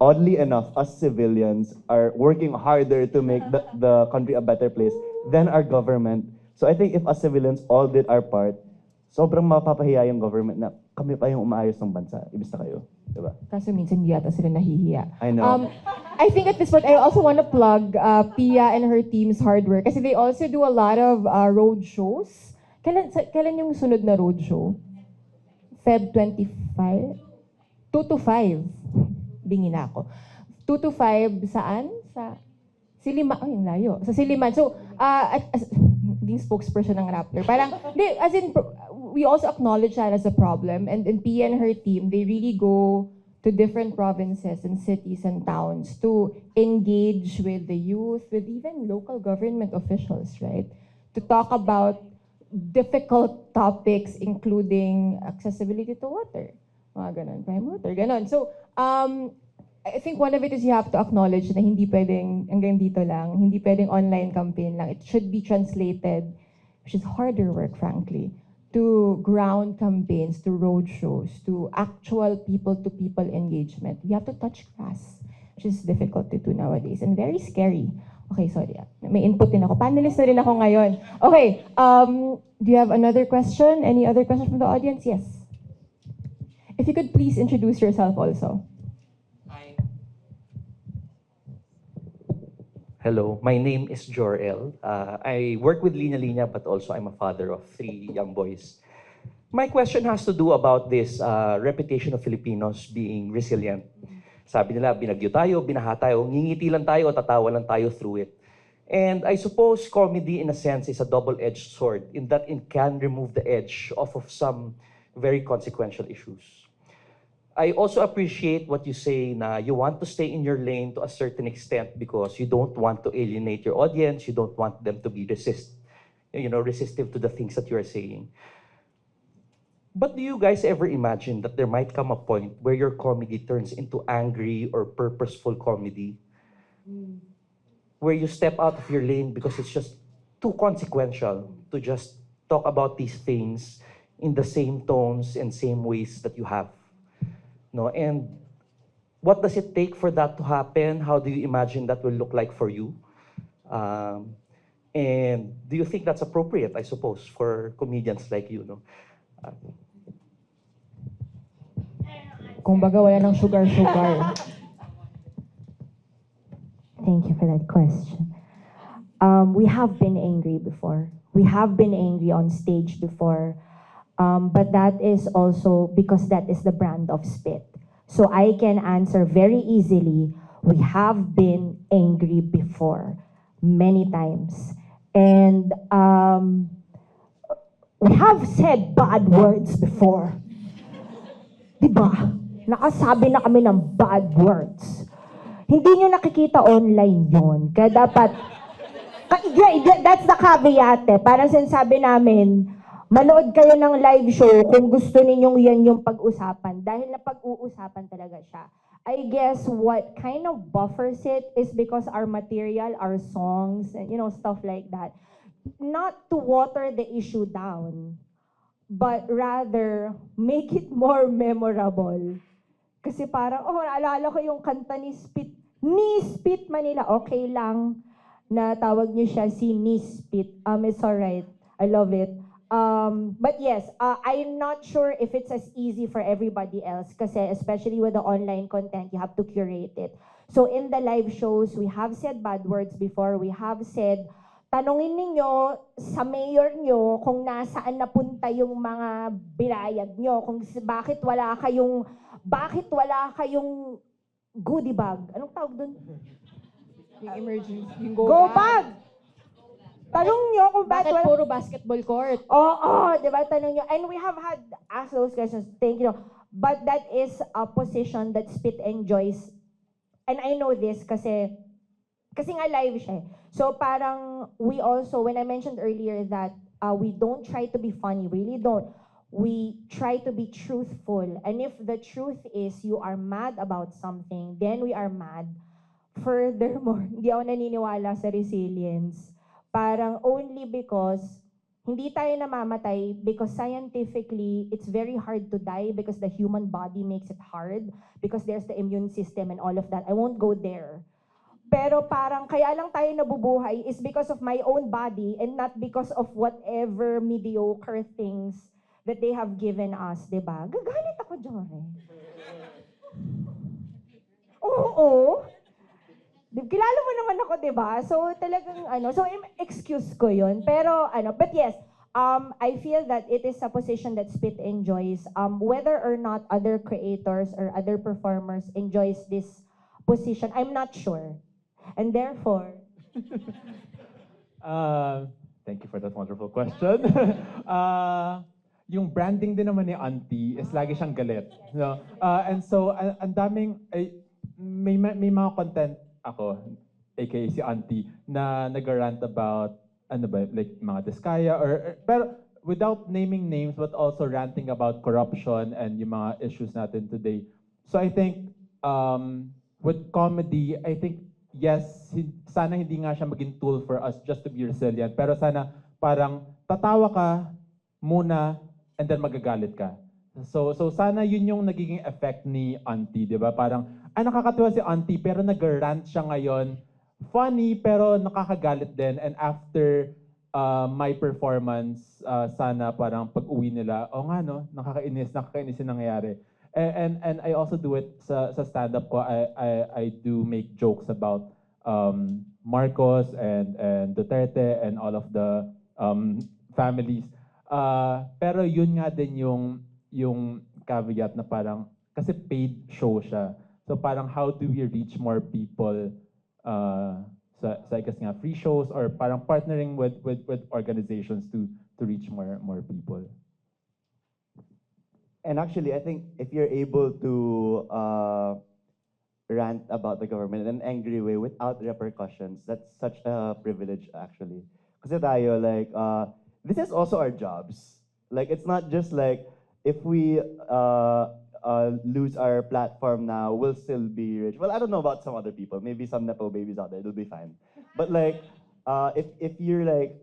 oddly enough, us civilians are working harder to make the country a better place than our government. So I think if us civilians all did our part, sobrang mapapahiya yung government na kami pa yung umaayos ng bansa, ibig na kayo. Diba? Kaso minsan hindi yata sila nahihiya. I know. I think at this point, I also want to plug Pia and her team's hard work. Kasi they also do a lot of road shows. Kailan yung sunod na road show? Feb 25? 2 to 5. Bingi na ako. 2 to 5 saan? Sa Siliman. Oh, yung layo. Sa Siliman. So, naging spokesperson ng Rappler. Parang, as in, we also acknowledge that as a problem. And Pia and her team, they really go to different provinces and cities and towns to engage with the youth, with even local government officials, right? To talk about difficult topics, including accessibility to water. Mga ganon, prime water, ganon. So, I think one of it is you have to acknowledge na hindi pwedeng hanggang dito lang, hindi pwedeng online campaign lang. It should be translated, which is harder work, frankly, to ground campaigns, to road shows, to actual people-to-people engagement. You have to touch grass, which is difficult to do nowadays and very scary. Okay, sorry. May input din ako. Panelist na rin ako ngayon. Okay, do you have another question? Any other question from the audience? Yes. If you could please introduce yourself also. Hello, my name is Jor-El. I work with Linya Linya, but also I'm a father of 3 young boys. My question has to do about this reputation of Filipinos being resilient. Sabi nila, binagyo tayo, binaha tayo, ngingiti lang tayo, tatawa lang tayo through it. And I suppose comedy, in a sense, is a double-edged sword in that it can remove the edge off of some very consequential issues. I also appreciate what you say na you want to stay in your lane to a certain extent because you don't want to alienate your audience, you don't want them to be resistive to the things that you are saying. But do you guys ever imagine that there might come a point where your comedy turns into angry or purposeful comedy? Where you step out of your lane because it's just too consequential to just talk about these things in the same tones and same ways that you have. No, and What does it take for that to happen? How do you imagine that will look like for you? And do you think that's appropriate, I suppose, for comedians like you, no? Kung baga wala ng sugar-sugar. Thank you for that question. We have been angry before. We have been angry on stage before. But that is also because that is the brand of Spit. So I can answer very easily, we have been angry before, many times. And we have said bad words before. Diba? Nakasabi na kami ng bad words. Hindi nyo nakikita online yon. Kaya dapat, that's the caveat eh. Parang sinasabi namin, manood kayo ng live show kung gusto ninyong yan yung pag-usapan. Dahil na pag-uusapan talaga siya. I guess what kind of buffers it is because our material, our songs, and stuff like that. Not to water the issue down, but rather make it more memorable. Kasi parang, naalala ko yung kanta ni Spit Manila, okay lang na tawag niyo siya si Spit. It's alright. I love it. But yes, I'm not sure if it's as easy for everybody else kasi especially with the online content, you have to curate it. So in the live shows, we have said bad words before. We have said, tanungin ninyo sa mayor nyo kung nasaan napunta yung mga binayad nyo, kung bakit wala kayong goodie bag. Anong tawag dun? Yung emergency, yung Go bag! Tanong nyo kung Bakit wala... puro basketball court? Oo, di ba? Tanong nyo. And we have had asked those questions. Thank you. But that is a position that Spit enjoys. And I know this kasi nga live siya. So parang we also, when I mentioned earlier that we don't try to be funny, really don't. We try to be truthful. And if the truth is you are mad about something, then we are mad. Furthermore, hindi ako naniniwala sa resilience. Parang only because hindi tayo namamatay because scientifically, it's very hard to die because the human body makes it hard because there's the immune system and all of that. I won't go there. Pero parang kaya lang tayo nabubuhay is because of my own body and not because of whatever mediocre things that they have given us, diba? Gagalit ako, Jory. Oo. Kilala mo naman ako, di ba? So, talagang, so, excuse ko yun. Pero, but yes, I feel that it is a position that Spit enjoys. Whether or not other creators or other performers enjoys this position, I'm not sure. And therefore... Thank you for that wonderful question. Yung branding din naman ni Auntie is lagi siyang galit. No? And so, ang daming, may mga content ako, aka si Auntie, na nag-rant about, like mga Diskaya, pero without naming names, but also ranting about corruption and yung mga issues natin today. So I think, with comedy, I think, yes, sana hindi nga siya maging tool for us just to be resilient, pero sana parang tatawa ka muna and then magagalit ka. So sana yun yung nagiging effect ni Auntie, di ba? Parang, nakakatuwa si Auntie, pero nag-rant siya ngayon. Funny, pero nakakagalit din. And after my performance, sana parang pag-uwi nila, nga no, nakakainis yung nangyayari. And I also do it sa stand-up ko. I do make jokes about Marcos and Duterte and all of the families. Pero yun nga din yung caveat na parang, kasi paid show siya. So parang how do we reach more people sa I guess nga free shows or parang partnering with organizations to reach more people. And actually, I think if you're able to rant about the government in an angry way without repercussions, that's such a privilege actually. Kasi tayo, like, this is also our jobs. Like, it's not just like, if we lose our platform now, we'll still be rich. Well, I don't know about some other people. Maybe some Nepo babies out there, they'll be fine. But like, if you're like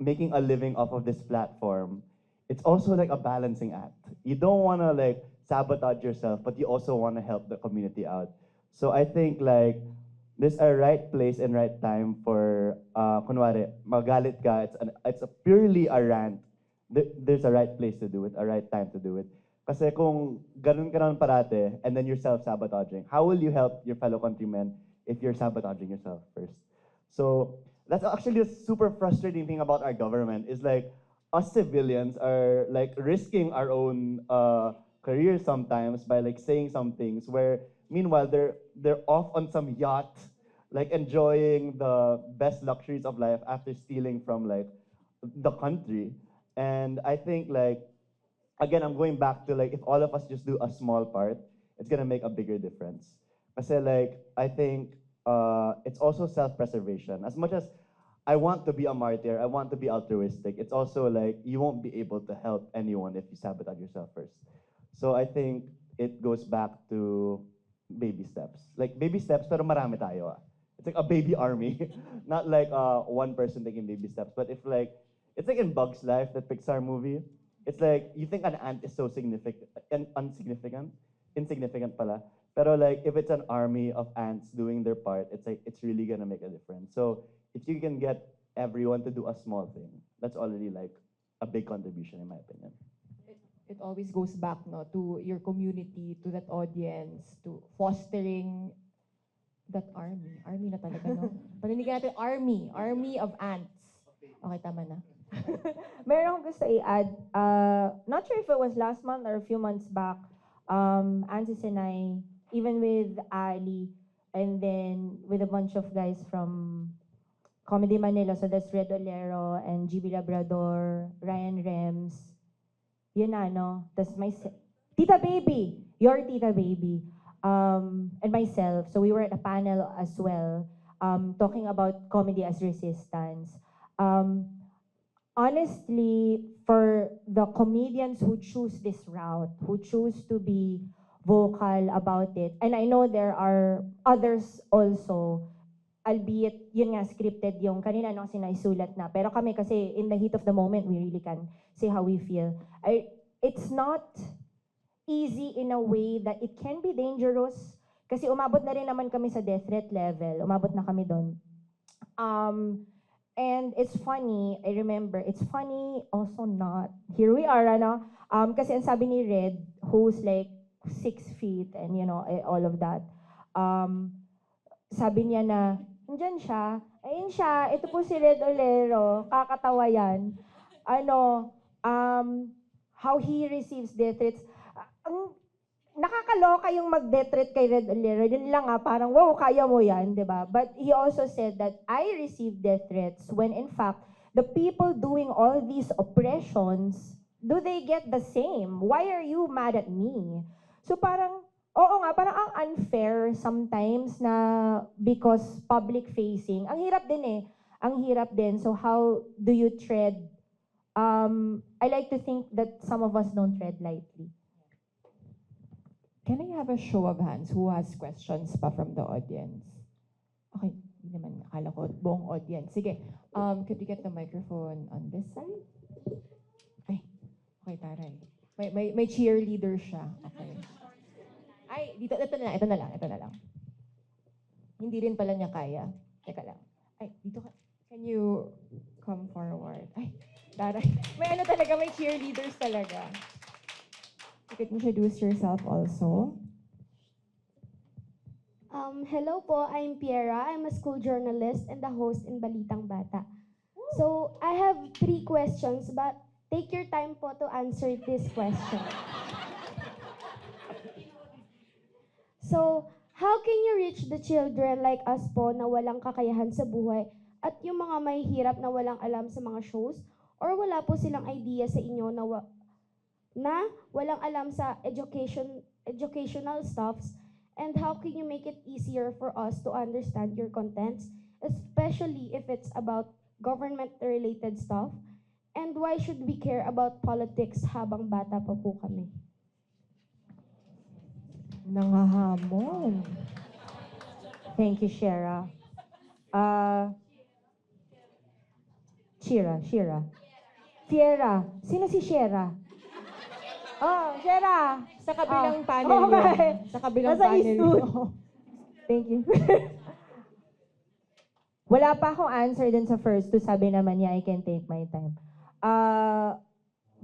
making a living off of this platform, it's also like a balancing act. You don't want to like sabotage yourself, but you also want to help the community out. So I think like there's a right place and right time for kunwari magalit ka. It's a purely a rant. There's a right place to do it, a right time to do it. Kasi kung ganun ka naman parate and then you're self-sabotaging, how will you help your fellow countrymen if you're sabotaging yourself first? So that's actually a super frustrating thing about our government is like us civilians are like risking our own careers sometimes by like saying some things where meanwhile they're off on some yacht like enjoying the best luxuries of life after stealing from like the country. And I think like again, I'm going back to like if all of us just do a small part, it's gonna make a bigger difference. Kasi like I think it's also self-preservation. As much as I want to be a martyr, I want to be altruistic. It's also like you won't be able to help anyone if you sabotage yourself first. So I think it goes back to baby steps. Like baby steps, pero marami tayo. It's like a baby army, not like one person taking baby steps. But if like it's like in Bugs Life, that Pixar movie. It's like you think an ant is so significant and insignificant pala. Pero like if it's an army of ants doing their part, it's like it's really gonna make a difference. So if you can get everyone to do a small thing, that's already like a big contribution in my opinion. It always goes back no, to your community, to that audience, to fostering that army. Army na talaga, no? Panindigan natin, army of ants. Okay, tama na. Meron akong gusto i-add. Not sure if it was last month or a few months back, Ansis and I, even with Ali, and then with a bunch of guys from Comedy Manila, so that's Red Olero and GB Labrador, Ryan Rems, yun na, no? That's Tita Baby, your Tita Baby, and myself. So we were at a panel as well, talking about comedy as resistance. Honestly, for the comedians who choose this route, who choose to be vocal about it, and I know there are others also, albeit yun nga scripted yung kanina no sinaisulat na, pero kami kasi in the heat of the moment, we really can say how we feel. It's not easy in a way that it can be dangerous kasi umabot na rin naman kami sa death threat level, umabot na kami doon. And it's funny, I remember, it's funny, also not. Here we are, ano? Kasi ang sabi ni Red, who's like 6 feet and you know, all of that. Sabi niya na, nandyan siya, ayun siya, ito po si Red Olero, kakatawa yan. How he receives death threats. Nakakaloka yung mag-death threat kay Red Olero. Yun lang parang, wow, kaya mo yan, di ba? But he also said that I received death threats when in fact, the people doing all these oppressions, do they get the same? Why are you mad at me? So parang, oo nga, parang ang unfair sometimes na because public facing. Ang hirap din eh. Ang hirap din. So how do you tread? I like to think that some of us don't tread lightly. Can I have a show of hands who has questions pa from the audience? Okay, hindi naman akala ko buong audience. Sige, could you get the microphone on this side? Ay, okay, taray. May cheerleader siya. Okay. Ay, dito, ito na lang. Hindi rin pala niya kaya. Teka lang. Ay, dito ka. Can you come forward? Ay, taray. May talaga, may cheerleaders talaga. You could introduce yourself also. Hello po, I'm Piera. I'm a school journalist and the host in Balitang Bata. So, I have 3 questions, but take your time po to answer this question. So, how can you reach the children like us po na walang kakayahan sa buhay at yung mga may hirap na walang alam sa mga shows or wala po silang idea sa inyo na walang alam sa educational stuffs, and how can you make it easier for us to understand your contents, especially if it's about government-related stuff, and why should we care about politics habang bata pa po kami? Nangahamon. Thank you, Shera. Shira. Fiera. Sino si Fiera? Oh, Fiera. Sa kabilang Ah, panel okay. yun. Sa kabilang Nasa panel East yun. Thank you. Wala pa akong answer dun sa first two. Sabi naman niya, I can take my time.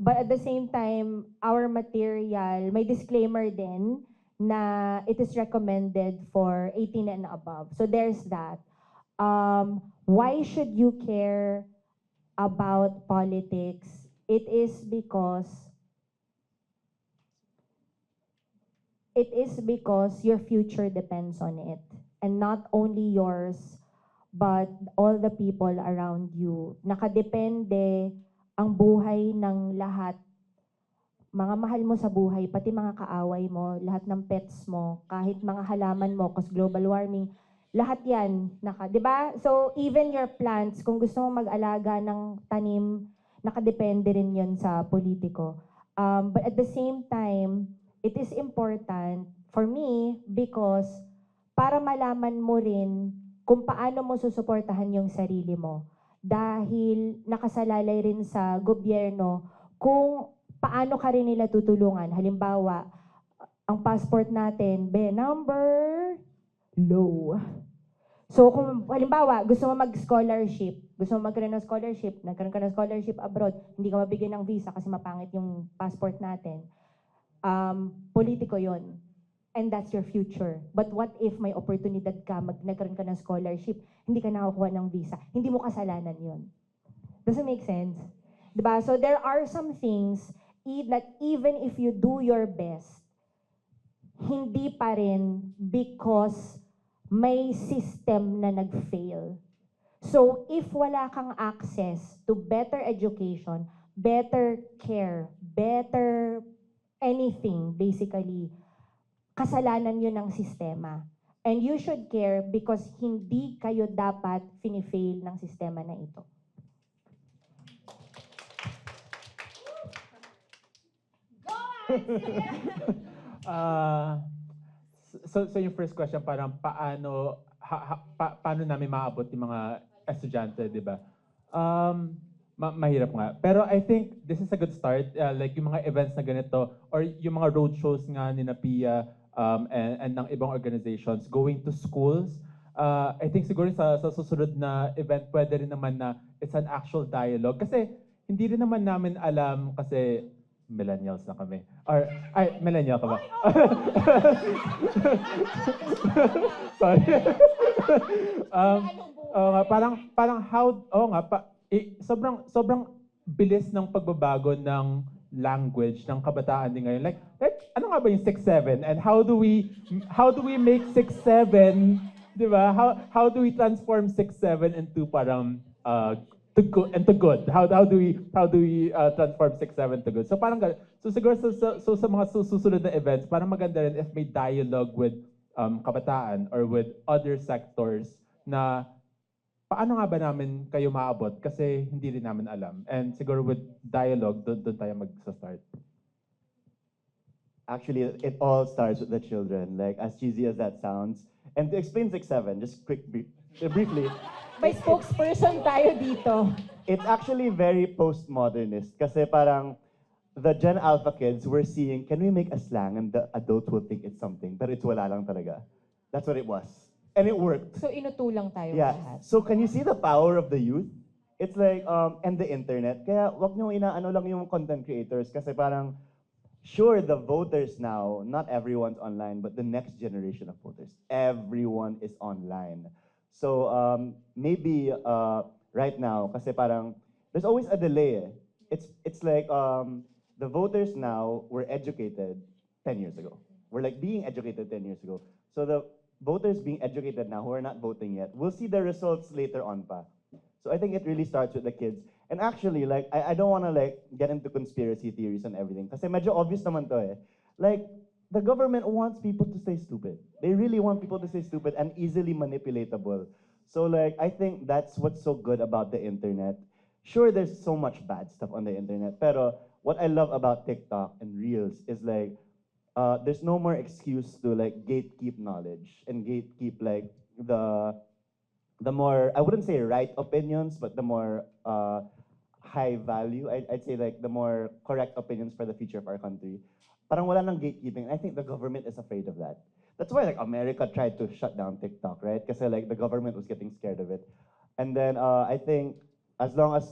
But at the same time, our material, may disclaimer din na it is recommended for 18 and above. So there's that. Why should you care about politics? It is because your future depends on it. And not only yours, but all the people around you. Nakadepende ang buhay ng lahat. Mga mahal mo sa buhay, pati mga kaaway mo, lahat ng pets mo, kahit mga halaman mo, cause global warming, lahat yan, 'di ba? So even your plants, kung gusto mo mag-alaga ng tanim, nakadepende rin 'yon sa politiko. But at the same time, it is important for me because para malaman mo rin kung paano mo susuportahan yung sarili mo. Dahil nakasalalay rin sa gobyerno kung paano ka rin nila tutulungan. Halimbawa, ang passport natin, number low. So kung halimbawa, gusto mo mag-scholarship, gusto mo magkaroon ng scholarship, nagkaroon ka ng scholarship abroad, hindi ka mabigyan ng visa kasi mapangit yung passport natin. Politiko yon. And that's your future. But what if may oportunidad ka, nagkaroon ka ng scholarship, hindi ka nakakuha ng visa, hindi mo kasalanan yon. Doesn't make sense? Diba? So there are some things that even if you do your best, hindi pa rin because may system na nag-fail. So if wala kang access to better education, better care, better anything, basically, kasalanan yun ng sistema. And you should care because hindi kayo dapat fini-fail ng sistema na ito. So yung first question, parang paano namin maabot yung mga estudyante, di ba? Mahirap nga. Pero I think this is a good start. Like yung mga events na ganito, or yung mga road shows nga ni Pia and ng ibang organizations, going to schools. I think siguro sa susunod na event, pwede rin naman na it's an actual dialogue. Kasi hindi rin naman namin alam, kasi millennials na kami. Or, millennial ka ba? Sorry. Parang how, sobrang bilis ng pagbabago ng language ng kabataan din ngayon. Like ano nga ba yung 6-7? And how do we make 6-7, di ba? How do we transform 6-7 into parang to good? How do we transform 6-7 to good? So parang so siguro sa mga susunod na events, parang maganda rin if may dialogue with kabataan or with other sectors na paano nga ba namin kayo maabot kasi hindi rin namin alam. And siguro with dialogue, doon tayo mag-start. Actually, it all starts with the children, like as cheesy as that sounds. And to explain 6-7, just briefly, May spokesperson tayo dito. it's actually very postmodernist kasi parang the Gen Alpha kids were seeing, can we make a slang and the adult will think it's something, pero it's wala lang talaga. That's what it was. And it worked. So inutulang tayo Yeah. lahat. So can you see the power of the youth? It's like, and the internet. Kaya wag nyo inaano lang yung content creators kasi parang, sure, the voters now, not everyone's online, but the next generation of voters, everyone is online. So maybe right now, kasi parang, there's always a delay. It's like the voters now were educated 10 years ago. We're like being educated 10 years ago. So the voters being educated now who are not voting yet, we'll see the results later on pa. So I think it really starts with the kids. And actually, like, I don't want to like get into conspiracy theories and everything. Kasi medyo obvious naman to eh. Like, the government wants people to stay stupid. They really want people to stay stupid and easily manipulatable. So like, I think that's what's so good about the internet. Sure, there's so much bad stuff on the internet, pero what I love about TikTok and Reels is like, there's no more excuse to like gatekeep knowledge and gatekeep like the more, I wouldn't say right opinions, but the more high value, I'd say like the more correct opinions for the future of our country, parang wala nang gatekeeping. I think the government is afraid of that. That's why like America tried to shut down TikTok, right? Because like the government was getting scared of it. And then I think as long as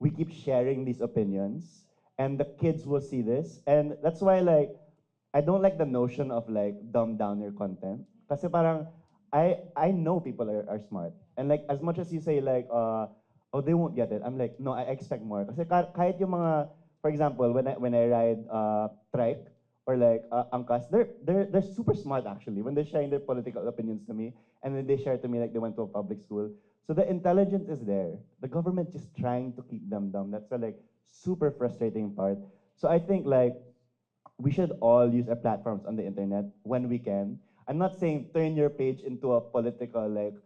we keep sharing these opinions, and the kids will see this, and that's why like I don't like the notion of like dumb down your content. Kasi parang I know people are smart, and like as much as you say like oh they won't get it, I'm like no, I expect more. Kasi kahit yung mga, for example, when I ride trike or like angkas, they're super smart actually when they're sharing their political opinions to me, and then they share to me like they went to a public school. So the intelligence is there. The government just trying to keep them dumb. That's the like super frustrating part. So I think like we should all use our platforms on the internet when we can. I'm not saying turn your page into a political like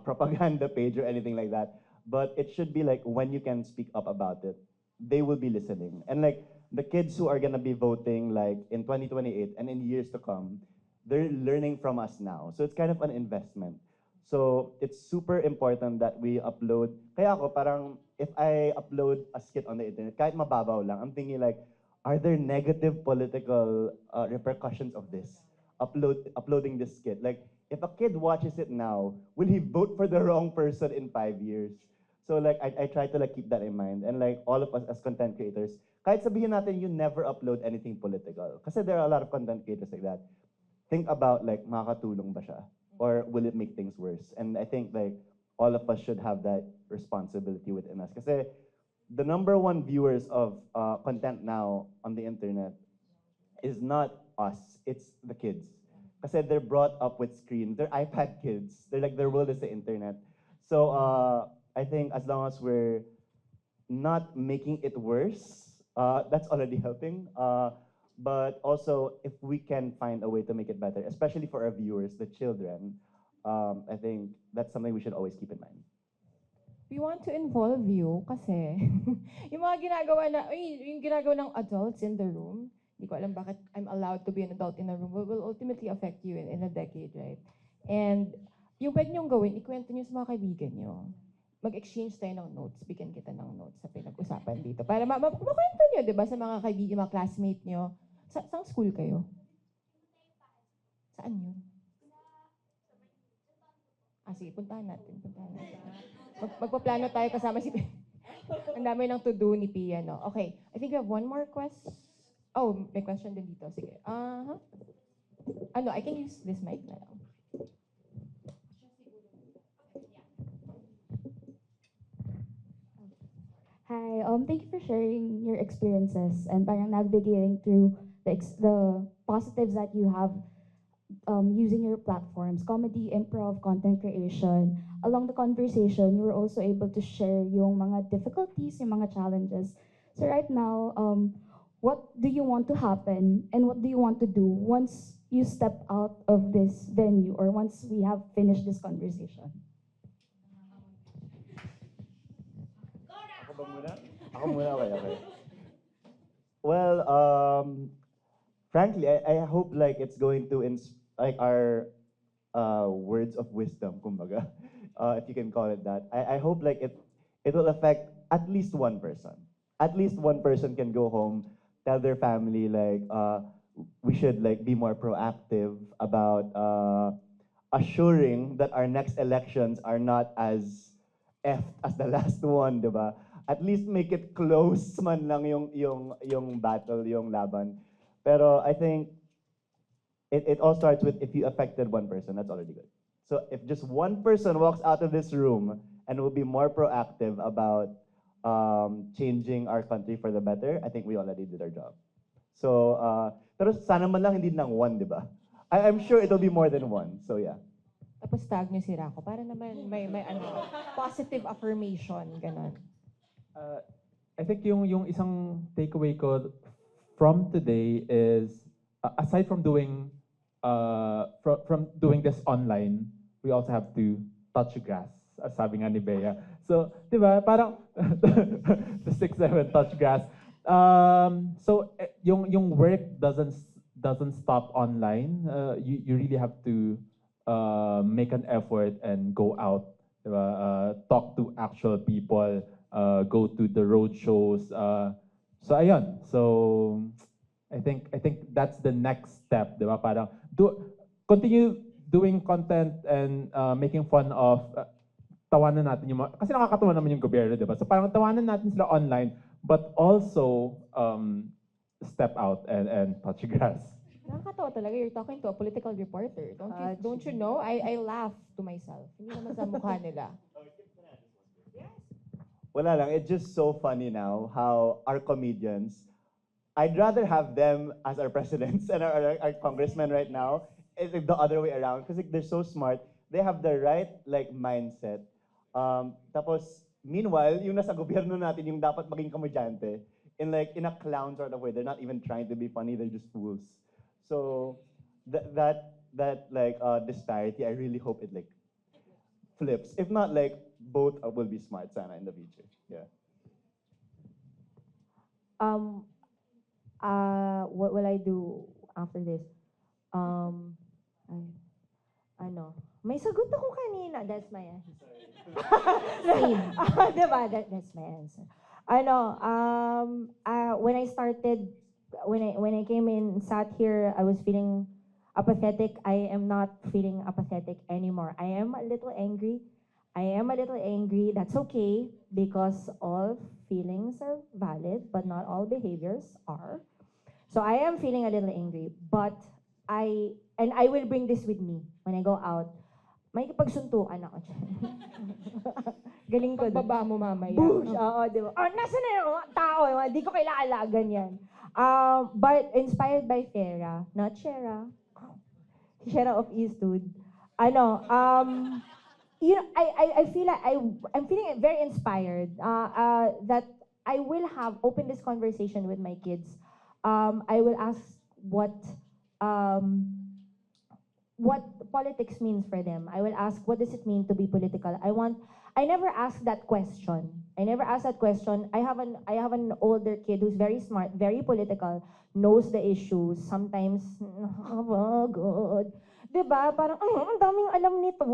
propaganda page or anything like that, but it should be like when you can speak up about it, they will be listening. And like the kids who are gonna be voting like in 2028 and in years to come, they're learning from us now. So it's kind of an investment. So it's super important that we upload. Kaya ako parang if I upload a skit on the internet, kahit mababaw lang, I'm thinking like, are there negative political repercussions of this? Uploading this skit. Like, if a kid watches it now, will he vote for the wrong person in 5 years? So like, I try to like keep that in mind. And like all of us as content creators, kahit sabihin natin you never upload anything political. Kasi there are a lot of content creators like that. Think about like, makakatulong ba siya? Or will it make things worse? And I think like all of us should have that responsibility within us. Kasi the number one viewers of content now on the internet is not us, it's the kids. Kasi they're brought up with screens. They're iPad kids. They're like, their world is the internet. So I think as long as we're not making it worse, that's already helping. But also, if we can find a way to make it better, especially for our viewers, the children, I think that's something we should always keep in mind. We want to involve you kasi yung mga ginagawa na, yung ginagawa ng adults in the room, hindi ko alam bakit I'm allowed to be an adult in a room, will ultimately affect you in a decade, right? And yung pwede niyong gawin, ikwento niyo sa mga kaibigan niyo. Mag-exchange tayo ng notes, bigyan kita ng notes sa pinag-usapan dito. Para makwento niyo, di ba, sa mga kaibigan, mga classmate niyo. Saan school kayo? Saan yun? Sige, puntahan natin. Magpaplano tayo kasama si Pia. Ang dami ng to-do ni Pia, no? Okay, I think we have one more question. Oh, may question din dito. Sige. Ano, I can use this mic na lang. Hi, thank you for sharing your experiences and parang navigating through the positives that you have using your platforms, comedy, improv, content creation. Along the conversation, you were also able to share yung mga difficulties, yung mga challenges. So right now, what do you want to happen and what do you want to do once you step out of this venue or once we have finished this conversation? Ako muna, okay. Well, frankly, I hope like it's going to like our words of wisdom, kumbaga, if you can call it that. I hope like it will affect at least one person. At least one person can go home, tell their family like we should like be more proactive about assuring that our next elections are not as effed as the last one, diba? At least make it close man lang yung battle, yung laban. Pero I think it all starts with if you affected one person, that's already good. So if just one person walks out of this room and will be more proactive about changing our country for the better, I think we already did our job. So, pero sana man lang hindi lang one, di ba? I'm sure it'll be more than one. So yeah. Tapos tag niyo si Rako para naman may ano, positive affirmation, ganun. I think yung isang takeaway ko from today is aside from doing this online, we also have to touch grass, as sabi nga ni Bea. So, di ba, parang the 6-7 touch grass. So yung work doesn't stop online. You really have to make an effort and go out, di ba? Talk to actual people, go to the road shows. So ayun. So I think that's the next step, di ba? Parang continue doing content and making fun of tawanan natin yung kasi nakakatawa naman yung gobyerno, di ba? So parang tawanan natin sila online, but also step out and touch grass. Nakakatawa talaga, you're talking to a political reporter. Don't you know? I laugh to myself. Hindi naman sa mukha nila. Wala lang, it's just so funny now how our comedians, I'd rather have them as our presidents and our congressmen right now. It's like the other way around because like, they're so smart. They have the right like mindset. Tapos, meanwhile, yung nasa gobyerno natin, yung dapat maging komedyante, in a clown sort of way, they're not even trying to be funny, they're just fools. So that disparity, I really hope it like flips. If not, like both will be smart sana in the future. Yeah. What will I do after this? May sagot ako kanina. That's my answer. Diba? That's my answer. When I started, when I came in, sat here, I was feeling apathetic. I am not feeling apathetic anymore. I am a little angry. That's okay because all feelings are valid, but not all behaviors are. So I am feeling a little angry, but I will bring this with me when I go out. May pagsuntukan ako dyan. Galing ko. Pagbaba mo mamaya. Boosh! Oo, di ba? Nasa na yung tao? Di ko kailangan ganyan. But inspired by Farah, not Shera. Shera of Eastwood. I feel like I'm feeling very inspired that I will open this conversation with my kids. I will ask what politics means for them. I will ask, what does it mean to be political? I never asked that question. I have an older kid who's very smart, very political, knows the issues. Sometimes, good. Diba? Parang, ang daming alam nito.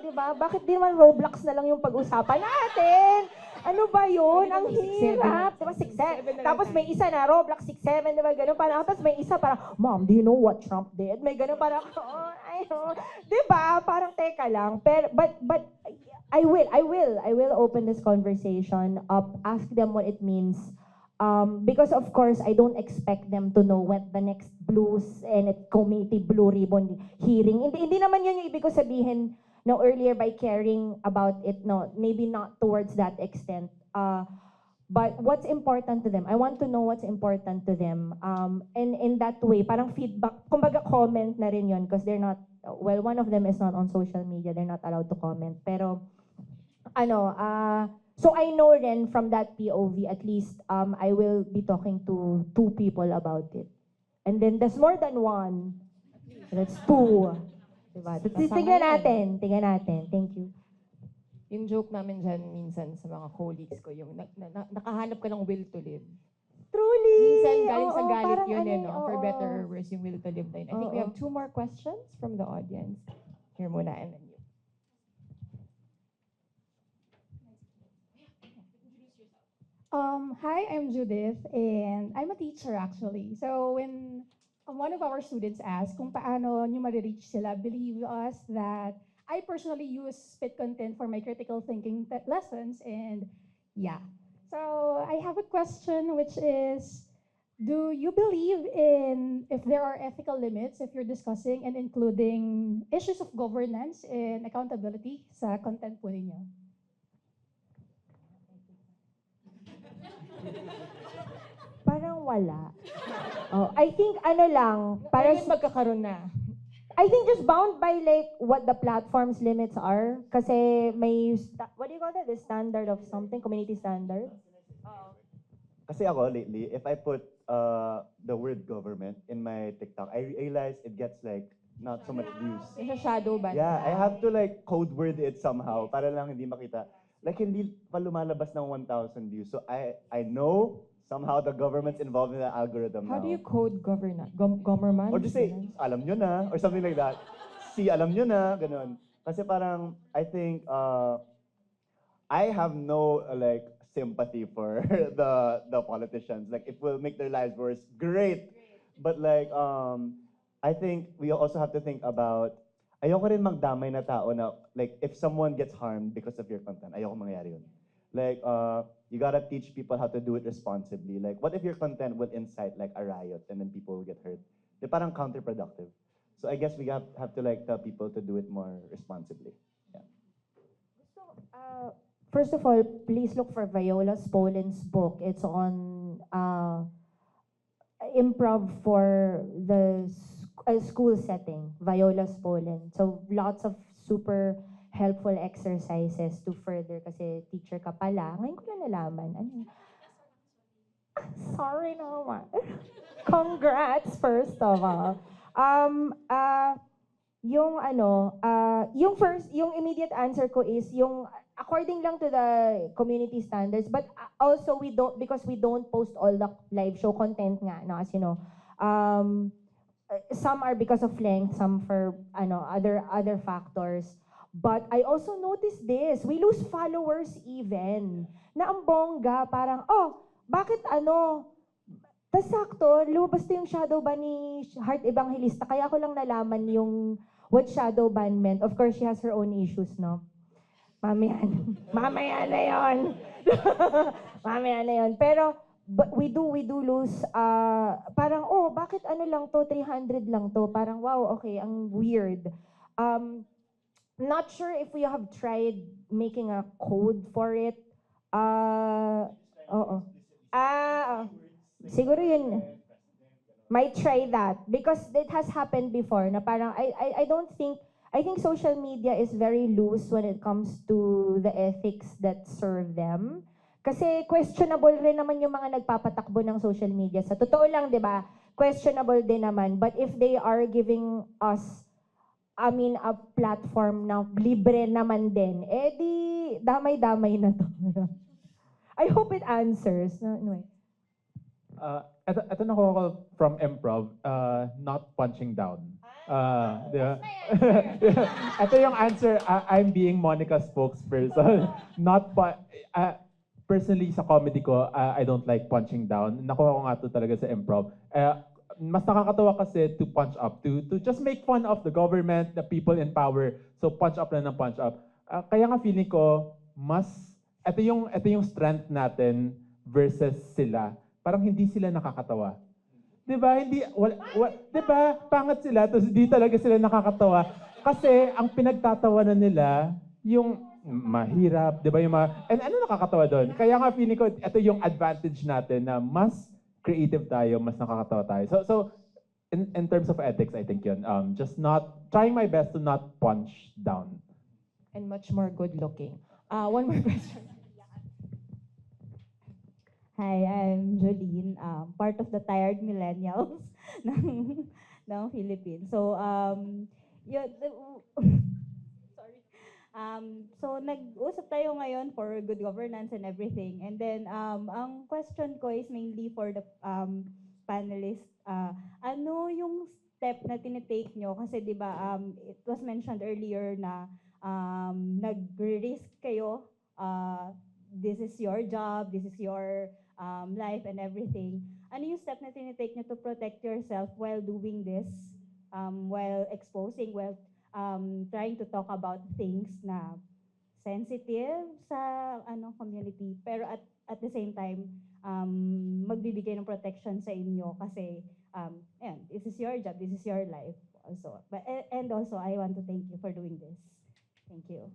Diba? Bakit di naman Roblox na lang yung pag-usapan natin? Ano ba yun? Ang hirap. Diba? 6-7. Tapos may isa na, Roblox 6-7. Diba? Ganun. Parang, tapos may isa parang, Mom, do you know what Trump did? May ganun parang, diba? Parang teka lang. But I will open this conversation up, ask them what it means. Because of course, I don't expect them to know what the next Blue Senate Committee Blue Ribbon hearing. Hindi naman yun yung ibig ko sabihin no earlier by caring about it. No, maybe not towards that extent. But what's important to them? I want to know what's important to them. And in that way, parang feedback, kumbaga comment na rin yun because they're not, well, one of them is not on social media. They're not allowed to comment. Pero, so I know then from that POV, at least I will be talking to 2 people about it. And then there's more than 1. That's 2. Diba? Tingnan natin. Thank you. Yung joke namin dyan minsan sa mga colleagues ko, yung nakahanap ka ng will to live. Truly! Minsan galing sa galit parang yun ano, For better or worse, yung will to live na yun. I think we have 2 more questions from the audience. Here muna, and then you. Hi, I'm Judith, and I'm a teacher actually. So when one of our students asked kung paano nyo ma-reach sila, believe us that I personally use spit content for my critical thinking lessons, and yeah. So I have a question, which is, do you believe if there are ethical limits if you're discussing and including issues of governance and accountability sa content po ninyo? Parang wala. I think Parang magkakaroon na. I think just bound by like what the platform's limits are. Kasi may, what do you call that? The standard of something? Community standard? Kasi ako lately, if I put the word government in my TikTok, I realize it gets like not so much views. Sa shadow ban. Yeah, I have to like code word it somehow para lang hindi makita. Like hindi pa lumalabas ng 1,000 views. So I know somehow the government's involved in the algorithm How now. do you code government? Government? Or just say, alam nyo na, or something like that. See, alam nyo na, ganun. Kasi parang, I think, I have no, like, sympathy for the politicians. Like, if we'll make their lives worse, great. But like, I think we also have to think about, ayoko rin magdamay na tao na, like, if someone gets harmed because of your content, ayoko mangyari yun. Like, you gotta teach people how to do it responsibly. Like, what if your content will incite like a riot and then people will get hurt? They're parang counterproductive. So I guess we have to like tell people to do it more responsibly. Yeah. First of all, please look for Viola Spolin's book. It's on improv for the school setting, Viola Spolin. So lots of super helpful exercises to further kasi teacher ka pala. Ngayon ko lang nalaman. Ano? Sorry naman. Congrats, first of all. Yung immediate answer ko is yung according lang to the community standards, but also because we don't post all the live show content nga, no, as you know. Some are because of length, some for other factors. But I also noticed this, we lose followers even. Na ang bongga, parang, bakit tas sakto, lumabas na yung shadow ban ni Heart Evangelista, kaya ko lang nalaman yung what shadow ban meant. Of course, she has her own issues, no? Mamaya na yun. Mamaya na yun. Pero, but we do lose, parang, bakit lang to, 300 lang to? Parang, wow, okay, ang weird. Not sure if we have tried making a code for it. Siguro yun. Might try that. Because it has happened before na parang, I think social media is very loose when it comes to the ethics that serve them. Kasi questionable rin naman yung mga nagpapatakbo ng social media. Sa totoo lang, di ba? Questionable din naman. But if they are giving us a platform na libre naman din, di damay-damay na to. I hope it answers. No, anyway. Ito na ko from improv, not punching down. Diba? Ito yung answer, I'm being Monica's spokesperson. Personally, sa comedy ko, I don't like punching down. Nakuha ko nga ito talaga sa improv. Mas nakakatawa kasi to punch up, to just make fun of the government, the people in power. So punch up lang ng punch up. Kaya nga feeling ko, ito yung strength natin versus sila. Parang hindi sila nakakatawa. Diba? Diba? Pangat sila, tapos hindi talaga sila nakakatawa. Kasi ang pinagtatawanan nila, yung mahirap, diba? And ano nakakatawa doon? Kaya nga feeling ko, ito yung advantage natin na mas creative tayo, mas nakakatawa tayo. So in terms of ethics, I think yun. Just trying my best to not punch down. And much more good looking. One more question. Hi, I'm Jolene, part of the tired millennials ng Philippines. So, so nag-usap tayo ngayon for good governance and everything. And then, ang question ko is mainly for the panelists. Ano yung step na tinitake nyo? Kasi di ba, it was mentioned earlier na nag-risk kayo. This is your job, this is your life and everything. Ano yung step na tinitake nyo to protect yourself while doing this, while exposing, while trying to talk about things na sensitive sa community, pero at the same time, magbibigay ng protection sa inyo kasi this is your job, this is your life also. And also, I want to thank you for doing this. Thank you.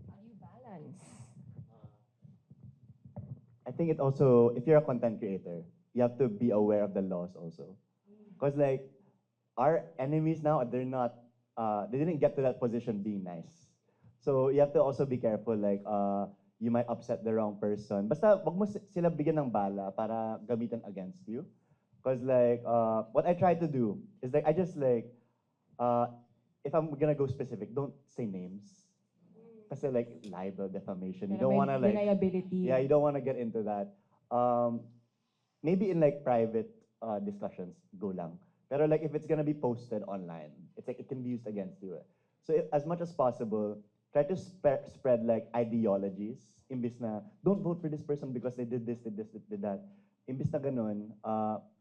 How do you balance? I think it also, if you're a content creator, you have to be aware of the laws also. Because like, our enemies now, they didn't get to that position being nice. So you have to also be careful, like, you might upset the wrong person. Basta, wag mo sila bigyan ng bala para gamitin against you. Because like, what I try to do is like, I just like, if I'm gonna go specific, don't say names. Kasi like, libel, defamation, you don't wanna like, deniability. yeah, you don't wanna get into that. Maybe in like private discussions, go lang. Pero like if it's gonna be posted online, it's like it can be used against you. So as much as possible, try to spread like ideologies, imbis na, don't vote for this person because they did this, did this, did that. Imbis na ganun,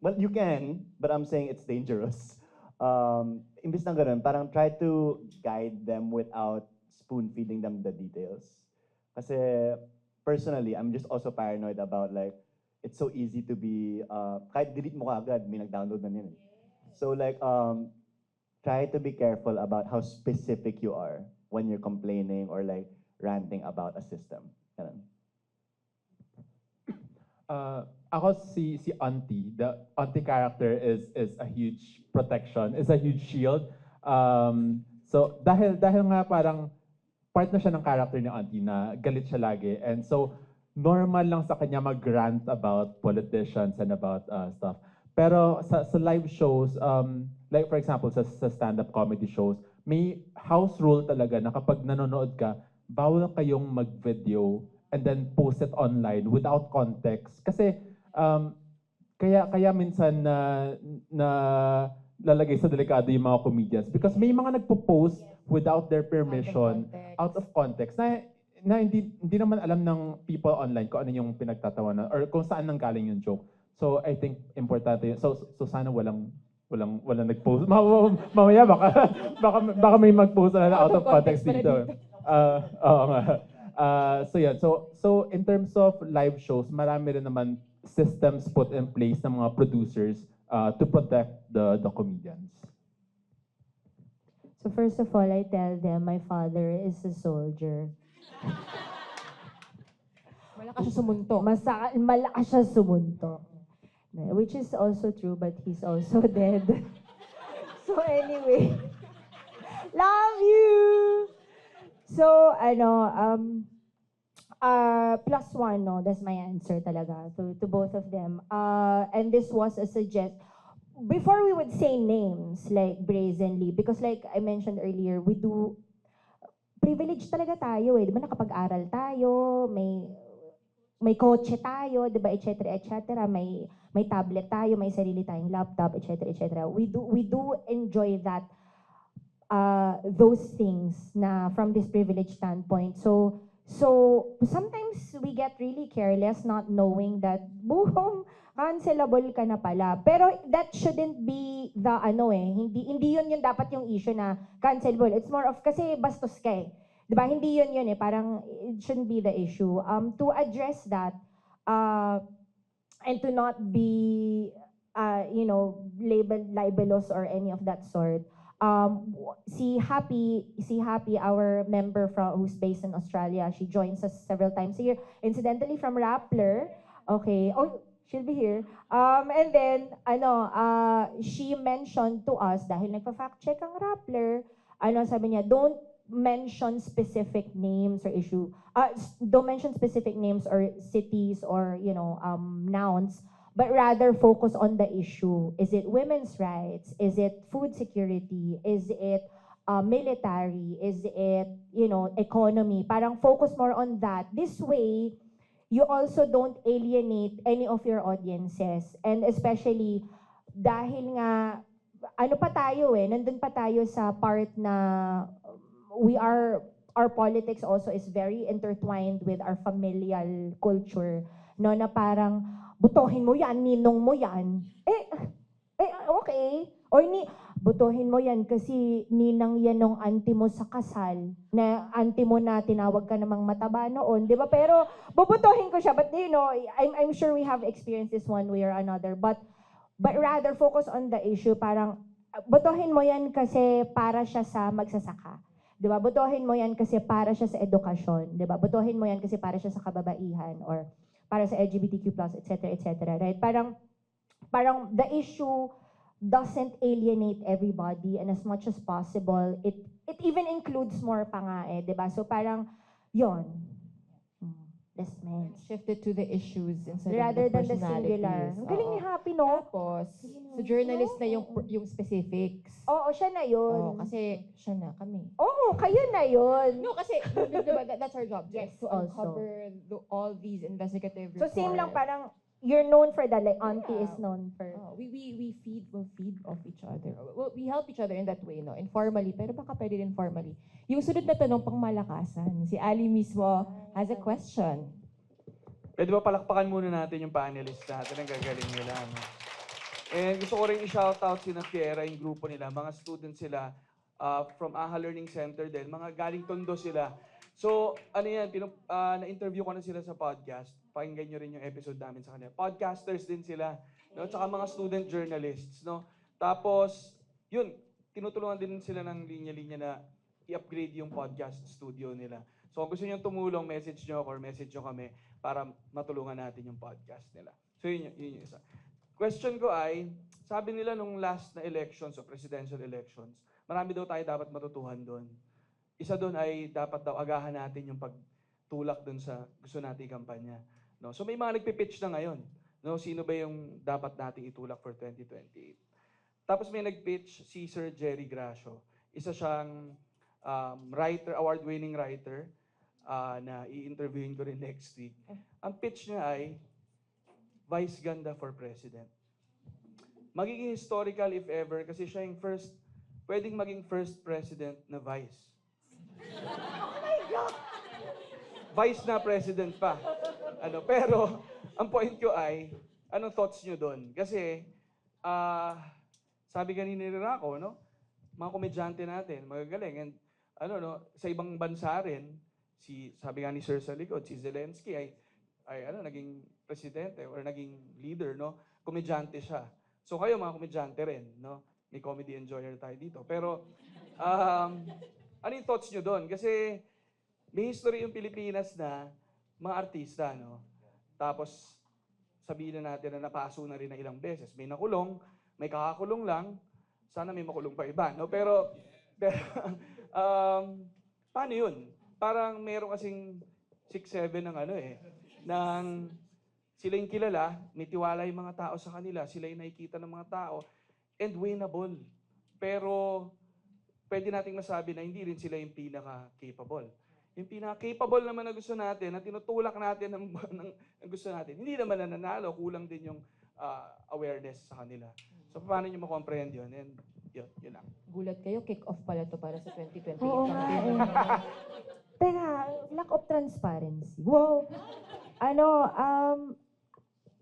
well, you can, but I'm saying it's dangerous. Imbis na ganun, parang try to guide them without spoon-feeding them the details. Kasi personally, I'm just also paranoid about like, it's so easy to be, kahit delete mo kaagad, may nag-download na yun. So like, try to be careful about how specific you are when you're complaining or like ranting about a system. Ganun. Ako si Auntie, the Auntie character is a huge protection, is a huge shield. So dahil nga parang part na siya ng character ni Auntie na galit siya lagi, and so normal lang sa kanya mag-rant about politicians and about stuff. Pero sa live shows, like for example sa stand-up comedy shows, may house rule talaga na kapag nanonood ka, bawal kayong mag-video and then post it online without context. Kasi kaya minsan na lalagay sa delikado yung mga comedians because may mga nagpo-post without their permission, out of context, na hindi naman alam ng people online kung ano yung pinagtatawanan or kung saan nanggaling yung joke. So I think importante yun. So sana walang nag-post. Mamaya baka may mag-post na out of context dito. Oo nga. So yeah, so in terms of live shows, marami rin naman systems put in place ng mga producers to protect the comedians. So first of all, I tell them my father is a soldier. Malakas siya sumuntok. Malakas siya sumuntok. Which is also true, but he's also dead. So anyway, love you! So, +1, no? That's my answer talaga to both of them. And this was a before we would say names, like brazenly, because like I mentioned earlier, we do, privilege talaga tayo eh. Di ba nakapag-aral tayo, may kotse tayo, di ba, et cetera, may tablet tayo, may sarili tayong laptop, et cetera. We do enjoy that, those things na from this privileged standpoint. So sometimes we get really careless not knowing that, boom, cancelable ka na pala. Pero that shouldn't be the hindi yun yung dapat yung issue na cancelable. It's more of kasi bastos ka eh. Diba? Hindi yun eh. Parang it shouldn't be the issue. To address that, and to not be, labeled libelous or any of that sort, si Happy, our member who's based in Australia, she joins us several times a year. Incidentally, from Rappler. Okay. Oh, she'll be here. And then, she mentioned to us, dahil nagpa-fact check ang Rappler, sabi niya, don't mention specific names or don't mention specific names or cities or, nouns, but rather focus on the issue. Is it women's rights? Is it food security? Is it military? Is it, economy? Parang focus more on that. This way, you also don't alienate any of your audiences. And especially, dahil nga, nandun pa tayo sa part na our politics also is very intertwined with our familial culture, no, na parang, butohin mo yan, ninong mo yan. Okay. Or butohin mo yan kasi ninang yan nung auntie mo sa kasal, na auntie mo na tinawag ka namang mataba noon, di ba? Pero, bubutohin ko siya. But, I'm sure we have experienced this one way or another. But rather, focus on the issue. Parang, butohin mo yan kasi para siya sa magsasaka. Di ba? Butohin mo yan kasi para siya sa edukasyon. Di ba? Butohin mo yan kasi para siya sa kababaihan or para sa LGBTQ+, etc., right? Parang the issue doesn't alienate everybody, and as much as possible, it even includes more pa nga eh, di ba? So parang, yon. That's meant. Shifted to the issues instead Rather of the than the personalities. singular. Ang galing ni Happy, no? Tapos, sa journalist na yung specifics. Oo, siya na yun. Kasi siya na kami. Oo, kayo na yun. No, kasi diba, that's our job. Yes, to also. uncover all these investigative So reports. same lang, parang you're known for that, like auntie is known for. we feed off each other. We help each other in that way, no? Informally, pero baka pwede rin formally. Yung sunod na tanong pang malakasan, si Ali mismo has a question. Pwede ba palakpakan muna natin yung panelists natin, ang gagaling nila. No? And gusto ko rin i-shoutout si Fiera, yung grupo nila, mga students sila from AHA Learning Center din, mga galing Tondo sila. So, ano yan, na-interview ko na sila sa podcast. Pakinggan nyo rin yung episode namin sa kanila. Podcasters din sila, no? Tsaka mga student journalists. No? Tapos, yun, tinutulungan din sila ng linya-linya na i-upgrade yung podcast studio nila. So, kung gusto nyo tumulong, message nyo ako or message nyo kami para matulungan natin yung podcast nila. So, yun yung isa. Question ko ay, sabi nila nung last na elections o presidential elections, marami daw tayo dapat matutuhan doon. Isa doon ay dapat daw agahan natin yung pagtulak doon sa gusto nating kampanya. No? So may mga nagpipitch na ngayon. No? Sino ba yung dapat nating itulak for 2028? Tapos may nagpitch si Sir Jerry Gracio. Isa siyang writer, award-winning writer na i-interviewin ko rin next week. Ang pitch niya ay Vice Ganda for President. Magiging historical if ever kasi siya yung pwedeng maging first president na vice. Oh my God! Vice na president pa. Pero, ang point ko ay, anong thoughts nyo doon? Kasi, sabi kanina ni Rako, no? Mga komedyante natin, magagaling. And, sa ibang bansa rin, sabi nga ni Sir sa likod, si Zelensky ay naging presidente or naging leader, no? Komedyante siya. So kayo mga komedyante rin, no? May comedy enjoyer tayo dito. Pero, ano yung thoughts nyo doon? Kasi may history yung Pilipinas na mga artista, no? Tapos, sabihin na natin na napaso na rin na ilang beses. May nakulong, may kakakulong lang, sana may makulong pa iba, no? Pero paano yun? Parang meron kasing 6-7 ng ng sila yung kilala, may tiwala yung mga tao sa kanila, sila yung nakikita ng mga tao, and winnable. Pero, pwede nating masabi na hindi rin sila yung pinaka-capable. Yung pinaka-capable naman na gusto natin, na tinutulak natin ng gusto natin, hindi naman nananalo, kulang din yung awareness sa kanila. So, paano nyo ma-comprehend yun? And yun lang. Gulat kayo, kick-off pala to para sa 2028. Oo nga Teka, lack of transparency. Wow!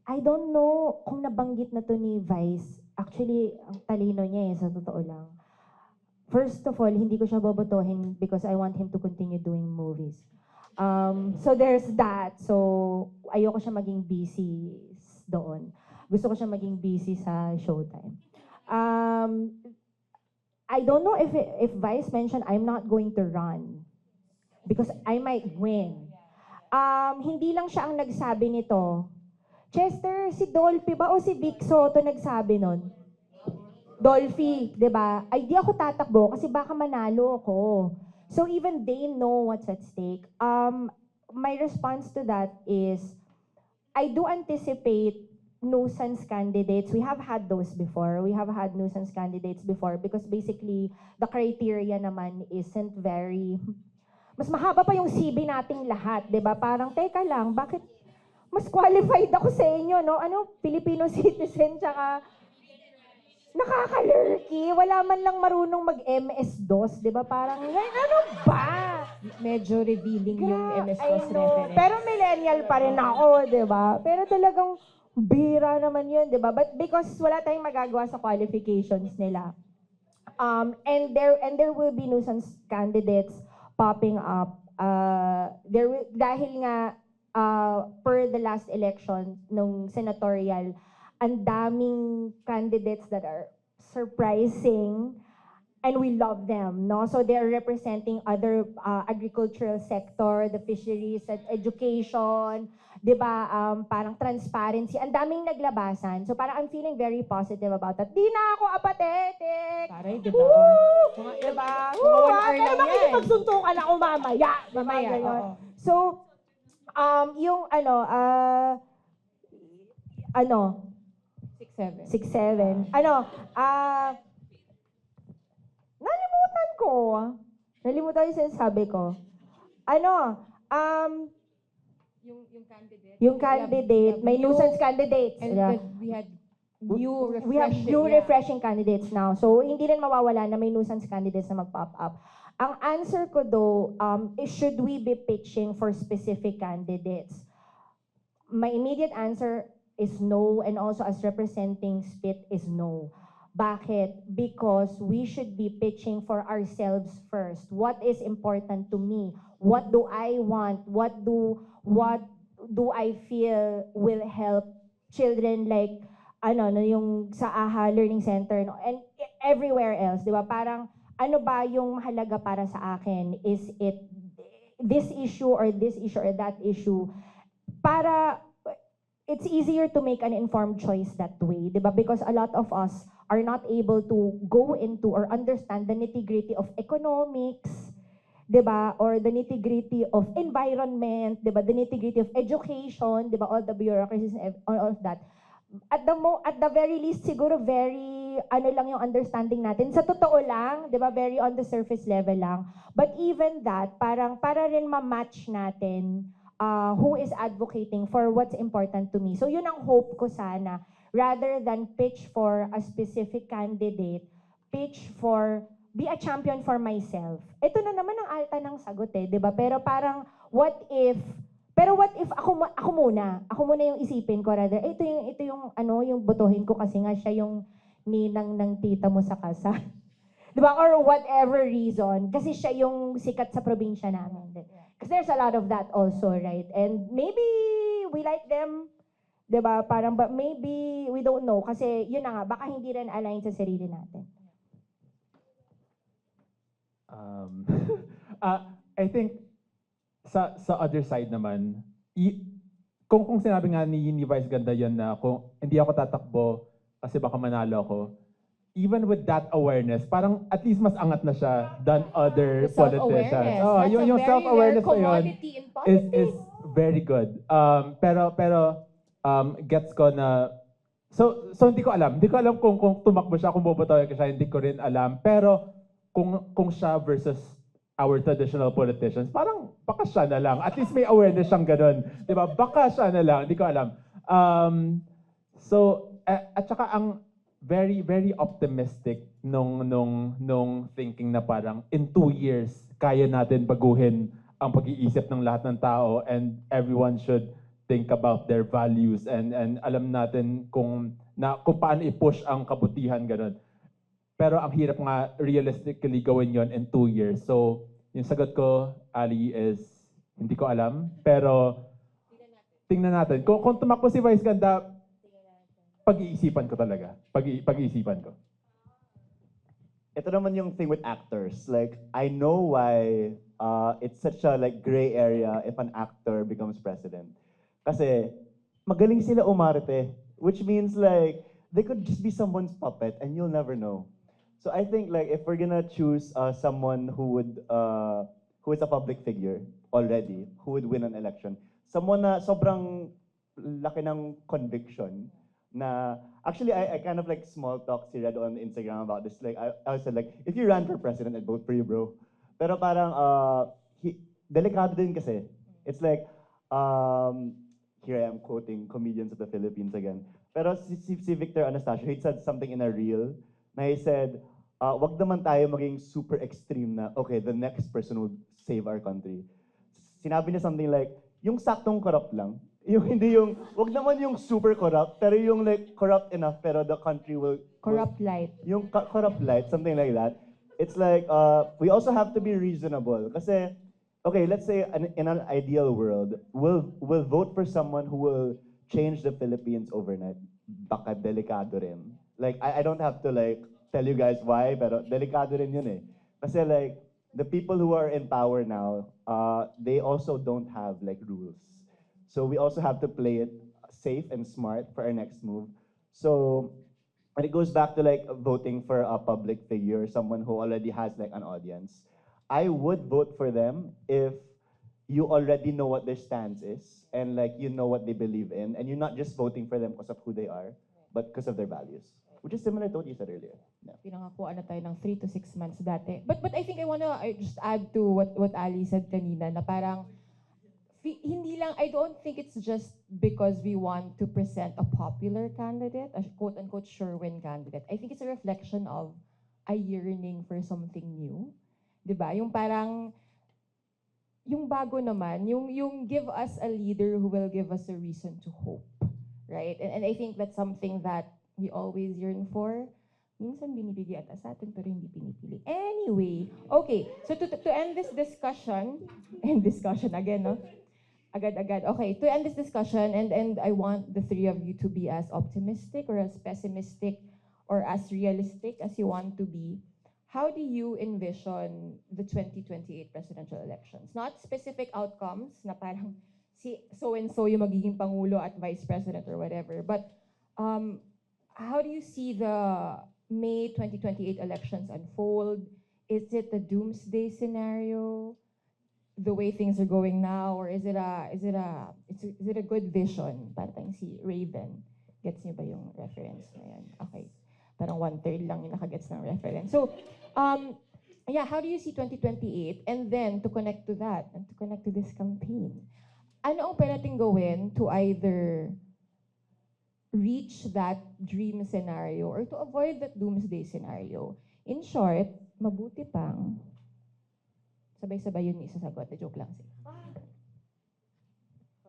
I don't know kung nabanggit na to ni Vice. Actually, ang talino niya sa totoo lang. First of all, hindi ko siya bobotohin because I want him to continue doing movies. So there's that. So ayoko siya maging busy doon. Gusto ko siya maging busy sa Showtime. I don't know if Vice mentioned I'm not going to run because I might win. Hindi lang siya ang nagsabi nito. Chester, si Dolphy ba o si Vic Soto nagsabi nun? Dolphy, di ba? Ay, di ako tatakbo kasi baka manalo ako. So even they know what's at stake. My response to that is, I do anticipate nuisance candidates. We have had those before. We have had nuisance candidates before because basically the criteria naman isn't very... Mas mahaba pa yung CV nating lahat, di ba? Parang, teka lang, bakit mas qualified ako sa inyo, no? Filipino citizen, tsaka nakaka-lurky. Wala man lang marunong mag-MS-DOS, di ba? Parang, ano ba? Medyo revealing yung MS-DOS reference. Pero millennial pa rin ako, di ba? Pero talagang bira naman yun, di ba? But because wala tayong magagawa sa qualifications nila. And there will be nuisance candidates popping up. Dahil nga, per the last election, nung senatorial, ang daming candidates that are surprising and we love them, no? So they're representing other agricultural sector, the fisheries, education, di ba? Parang transparency. Ang daming naglabasan. So parang I'm feeling very positive about that. Di na ako apathetic! Taray, di ba? Di ba? Mga 1 hour lang yan. Makikipagsuntukan ako mamaya. Mamaya, oo. So, yung 6'7". Nalimutan ko. Nalimutan yung sinasabi ko. Yung candidate. Yung candidate, may nuisance candidates. And we had new refreshing. We have new yeah. refreshing candidates now. So, hindi rin mawawala na may nuisance candidates na mag-pop up. Ang answer ko though, is should we be pitching for specific candidates? My immediate answer is no, and also as representing SPIT is no. Bakit? Because we should be pitching for ourselves first. What is important to me? What do I want? What do I feel will help children like yung sa AHA Learning Center and everywhere else, 'di ba? Parang ano ba yung mahalaga para sa akin? Is it this issue or that issue? Para it's easier to make an informed choice that way, 'di ba? Because a lot of us are not able to go into or understand the nitty-gritty of economics, 'di ba? Or the nitty-gritty of environment, 'di ba? The nitty-gritty of education, 'di ba? All the bureaucracies and all of that. At the very least siguro very lang yung understanding natin. Sa totoo lang, 'di ba? Very on the surface level lang. But even that, parang para rin ma-match natin who is advocating for what's important to me. So yun ang hope ko sana. Rather than pitch for a specific candidate, be a champion for myself. Ito na naman ang alta ng sagot eh, 'di ba? Pero parang what if ako muna yung isipin ko rather, ito yung yung botohin ko kasi nga siya yung ninang ng tita mo sa kasal. 'Di ba? Or whatever reason, kasi siya yung sikat sa probinsya namin. Because there's a lot of that also, right? And maybe we like them, 'di ba? Parang but maybe we don't know kasi yun na nga baka hindi rin align sa sarili natin. I think sa other side naman, kung sinabi nga ni Vice Ganda yan na kung hindi ako tatakbo kasi baka manalo ako, even with that awareness, parang at least mas angat na siya than other politicians. Oh, yung self-awareness na yun is very good. Pero gets ko na so hindi ko alam kung tumakbo siya, kung bobotohan ko siya, hindi ko rin alam. Pero kung siya versus our traditional politicians, parang baka siya na lang. At least may awareness siyang ganun. Di ba? Baka siya na lang. Hindi ko alam. At saka ang very, very optimistic nung thinking na parang in 2 years, kaya natin baguhin ang pag-iisip ng lahat ng tao and everyone should think about their values and alam natin kung paano i-push ang kabutihan, ganun. Pero ang hirap nga realistically gawin yon in 2 years. So, yung sagot ko, Ali, is hindi ko alam. Pero, tingnan natin. Kung tumakbo si Vice Ganda, pag-iisipan ko talaga. Pag-iisipan ko. Ito naman yung thing with actors. Like, I know why it's such a gray area if an actor becomes president. Kasi, magaling sila umarte. Which means they could just be someone's puppet and you'll never know. So I think if we're gonna choose someone who is a public figure already, who would win an election, someone na sobrang laki ng conviction na actually I kind of small talk si Red on Instagram about this. I said if you ran for president, I'd vote for you, bro. Pero parang delikado din kasi. It's here I am quoting comedians of the Philippines again. Pero si Victor Anastasio, he said something in a reel na he said, wag naman tayo maging super extreme na, okay, the next person will save our country. Sinabi niya something yung saktong corrupt lang. Yung hindi wag naman yung super corrupt, pero yung corrupt enough, pero the country will... Corrupt light. Yung corrupt light, something like that. It's we also have to be reasonable. Kasi, okay, let's say in an ideal world, we'll vote for someone who will change the Philippines overnight. Baka delikado rin. I don't have to tell you guys why, pero delikado rin yun eh. Kasi the people who are in power now, they also don't have rules. So we also have to play it safe and smart for our next move. So when it goes back to voting for a public figure, someone who already has an audience, I would vote for them if you already know what their stance is and you know what they believe in, and you're not just voting for them because of who they are, but because of their values. Which is similar to what you said earlier. Yeah. Pinangakuan na tayo ng 3 to 6 months dati. But I think I just add to what Ali said kanina na parang hindi lang, I don't think it's just because we want to present a popular candidate, a quote-unquote sure-win candidate. I think it's a reflection of a yearning for something new. 'Di ba? Yung parang, yung bago naman, yung give us a leader who will give us a reason to hope. Right? And I think that's something that we always yearn for. Minsan binibigay ata sa atin, pero hindi pinipili. Anyway, okay. So to end this discussion, and discussion again, no? Agad-agad. Okay, to end this discussion, and I want the three of you to be as optimistic or as pessimistic or as realistic as you want to be. How do you envision the 2028 presidential elections? Not specific outcomes, na parang si so-and-so yung magiging pangulo at vice president or whatever, but how do you see the May 2028 elections unfold? Is it a doomsday scenario, the way things are going now, or is it a good vision? Parang si Raven, gets niyo ba yung reference na yan? Okay, parang 1/3 lang yung nakagets ng reference. So, yeah, how do you see 2028? And then to connect to that and to connect to this campaign, ano ang pwede nating gawin to either reach that dream scenario or to avoid that doomsday scenario? In short, mabuti pang sabay-sabay yun isasagot. Joke lang siya.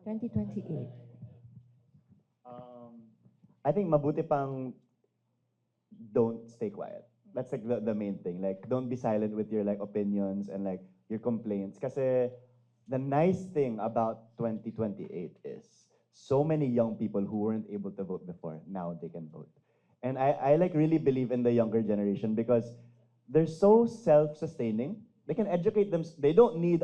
2028. I think mabuti pang don't stay quiet. That's like the main thing. Like, don't be silent with your like opinions and like your complaints. Kasi the nice thing about 2028 is so many young people who weren't able to vote before, now they can vote. And I like really believe in the younger generation because they're so self-sustaining. They can educate them. They don't need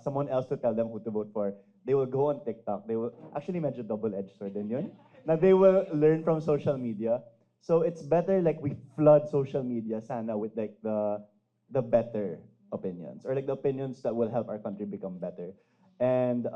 someone else to tell them who to vote for. They will go on TikTok. They will actually medyo double-edged sword din yun. Now they will learn from social media. So it's better like we flood social media sana with like the better opinions or like the opinions that will help our country become better. And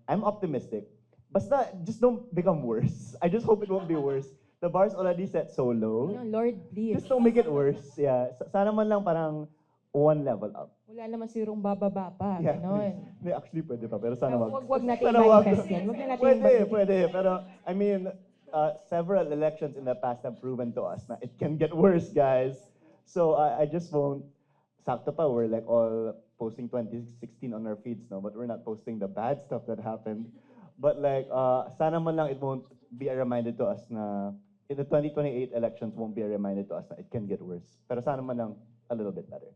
I'm optimistic. Basta just don't become worse. I just hope it won't be worse. The bar's already set so low. No, Lord, please. Just don't make it worse. Yeah. Sana man lang parang one level up. Wala naman sirong bababa pa. Yeah, Ganon. please. Actually, pwede pa. Pero sana wag. Wag natin Sana wag. i-manifest yan. Wag na natin Pwede, i-manifest. pwede. Pero, I mean, several elections in the past have proven to us na it can get worse, guys. So, I just won't. Sakto pa, we're like all posting 2016 on our feeds now, but we're not posting the bad stuff that happened. But like, sana man lang it won't be a reminder to us na, in the 2028 elections won't be a reminder to us na it can get worse. Pero sana man lang a little bit better.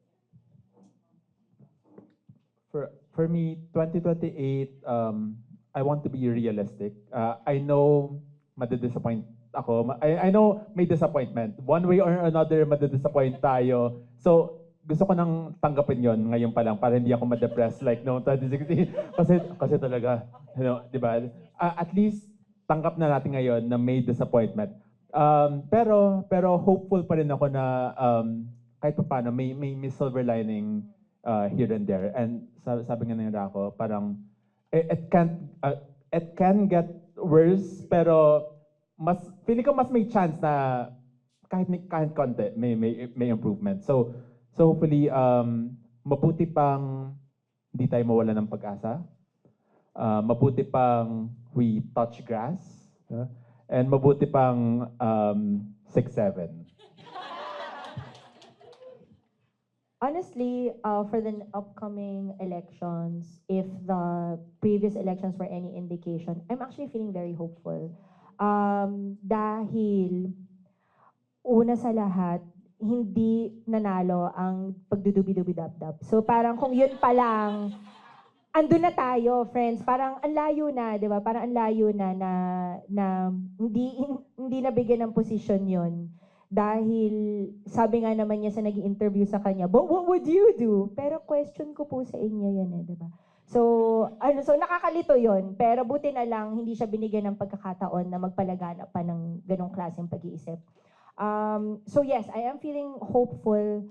For me, 2028, I want to be realistic. I know madidisappoint ako. I know may disappointment. One way or another, madidisappoint tayo. So, gusto ko nang tanggapin yon ngayon pa lang para hindi ako ma-depress like no 2016. kasi talaga, di ba? At least, tanggap na natin ngayon na may disappointment. Pero hopeful pa rin ako na kahit pa paano, may silver lining here and there. And sabi nga ng Rako, parang it can get worse, pero feeling ko mas may chance na kahit konti may improvement. So hopefully mabuti pang hindi tayo mawala ng pag-asa. Mabuti pang we touch grass. And mabuti pang 6-7. Honestly, for the upcoming elections, if the previous elections were any indication, I'm actually feeling very hopeful. Dahil, una sa lahat, hindi nanalo ang pagdudubi-dubi-dab-dab. So parang kung yun pa lang, andun na tayo, friends. Parang ang layo na, di ba? Parang ang layo na hindi nabigyan ng posisyon yun. Dahil sabi nga naman niya sa nag-interview sa kanya, but what would you do? Pero question ko po sa inyo yan di ba? So nakakalito yon. Pero buti na lang, hindi siya binigyan ng pagkakataon na magpalagana pa ng ganong klaseng pag-iisip. So yes, I am feeling hopeful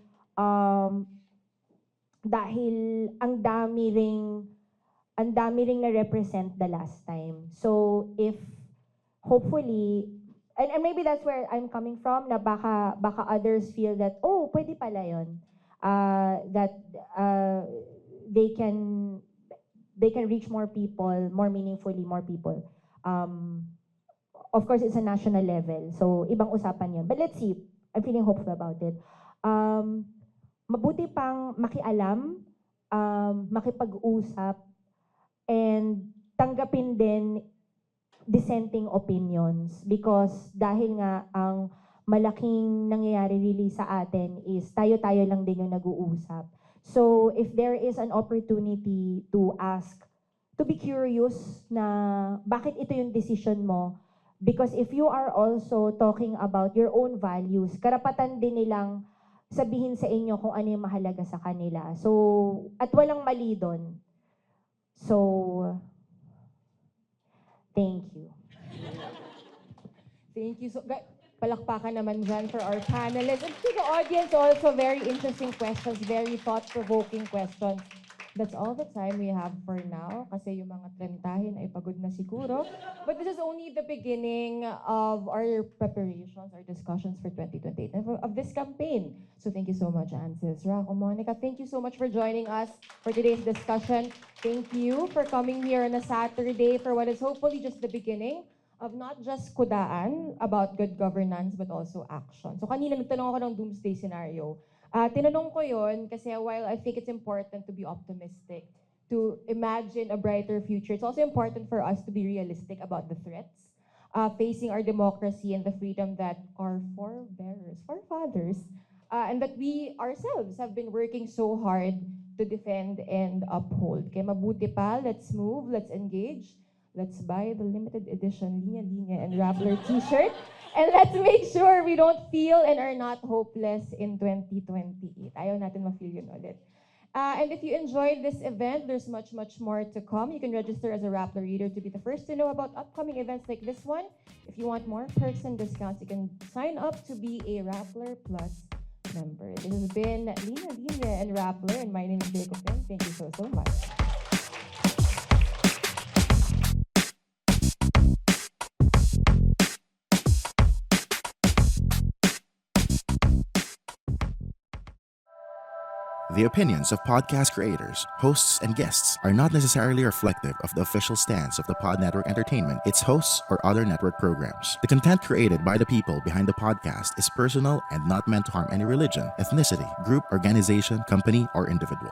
dahil ang dami ring na-represent the last time. So if hopefully, and maybe that's where I'm coming from, na baka others feel that, oh, pwede pala yun. That they can they can reach more people, more meaningfully, more people. Of course, it's a national level, so ibang usapan yun. But let's see, I'm feeling hopeful about it. Mabuti pang makialam, makipag-usap, and tanggapin din dissenting opinions because dahil nga ang malaking nangyayari really sa atin is tayo-tayo lang din yung nag-uusap. So if there is an opportunity to ask, to be curious na bakit ito yung decision mo, because if you are also talking about your own values, karapatan din nilang sabihin sa inyo kung ano yung mahalaga sa kanila. So, at walang mali doon. So, thank you. Thank you. So, palakpakan naman dyan for our panelists. And to the audience also, very interesting questions, very thought-provoking questions. That's all the time we have for now kasi yung mga trentahin ay pagod na siguro. But this is only the beginning of our preparations, our discussions for 2028 and of this campaign. So thank you so much, Ansis, Raco, Monica. Thank you so much for joining us for today's discussion. Thank you for coming here on a Saturday for what is hopefully just the beginning of not just kudaan about good governance but also action. So kanina nagtanong ako ng doomsday scenario. Tinanong ko yun kasi while I think it's important to be optimistic, to imagine a brighter future, it's also important for us to be realistic about the threats facing our democracy and the freedom that our forefathers, and that we ourselves have been working so hard to defend and uphold. Kaya mabuti pa, let's move, let's engage, let's buy the limited edition Linya Linya and Rappler t-shirt. And let's make sure we don't feel and are not hopeless in 2028. Ayaw natin ma-feel yun ulit. And if you enjoyed this event, there's much, much more to come. You can register as a Rappler reader to be the first to know about upcoming events like this one. If you want more perks and discounts, you can sign up to be a Rappler Plus member. This has been Linya Linya and Rappler, and my name is Jacob Finn. Thank you so much. The opinions of podcast creators, hosts, and guests are not necessarily reflective of the official stance of the Pod Network Entertainment, its hosts, or other network programs. The content created by the people behind the podcast is personal and not meant to harm any religion, ethnicity, group, organization, company, or individual.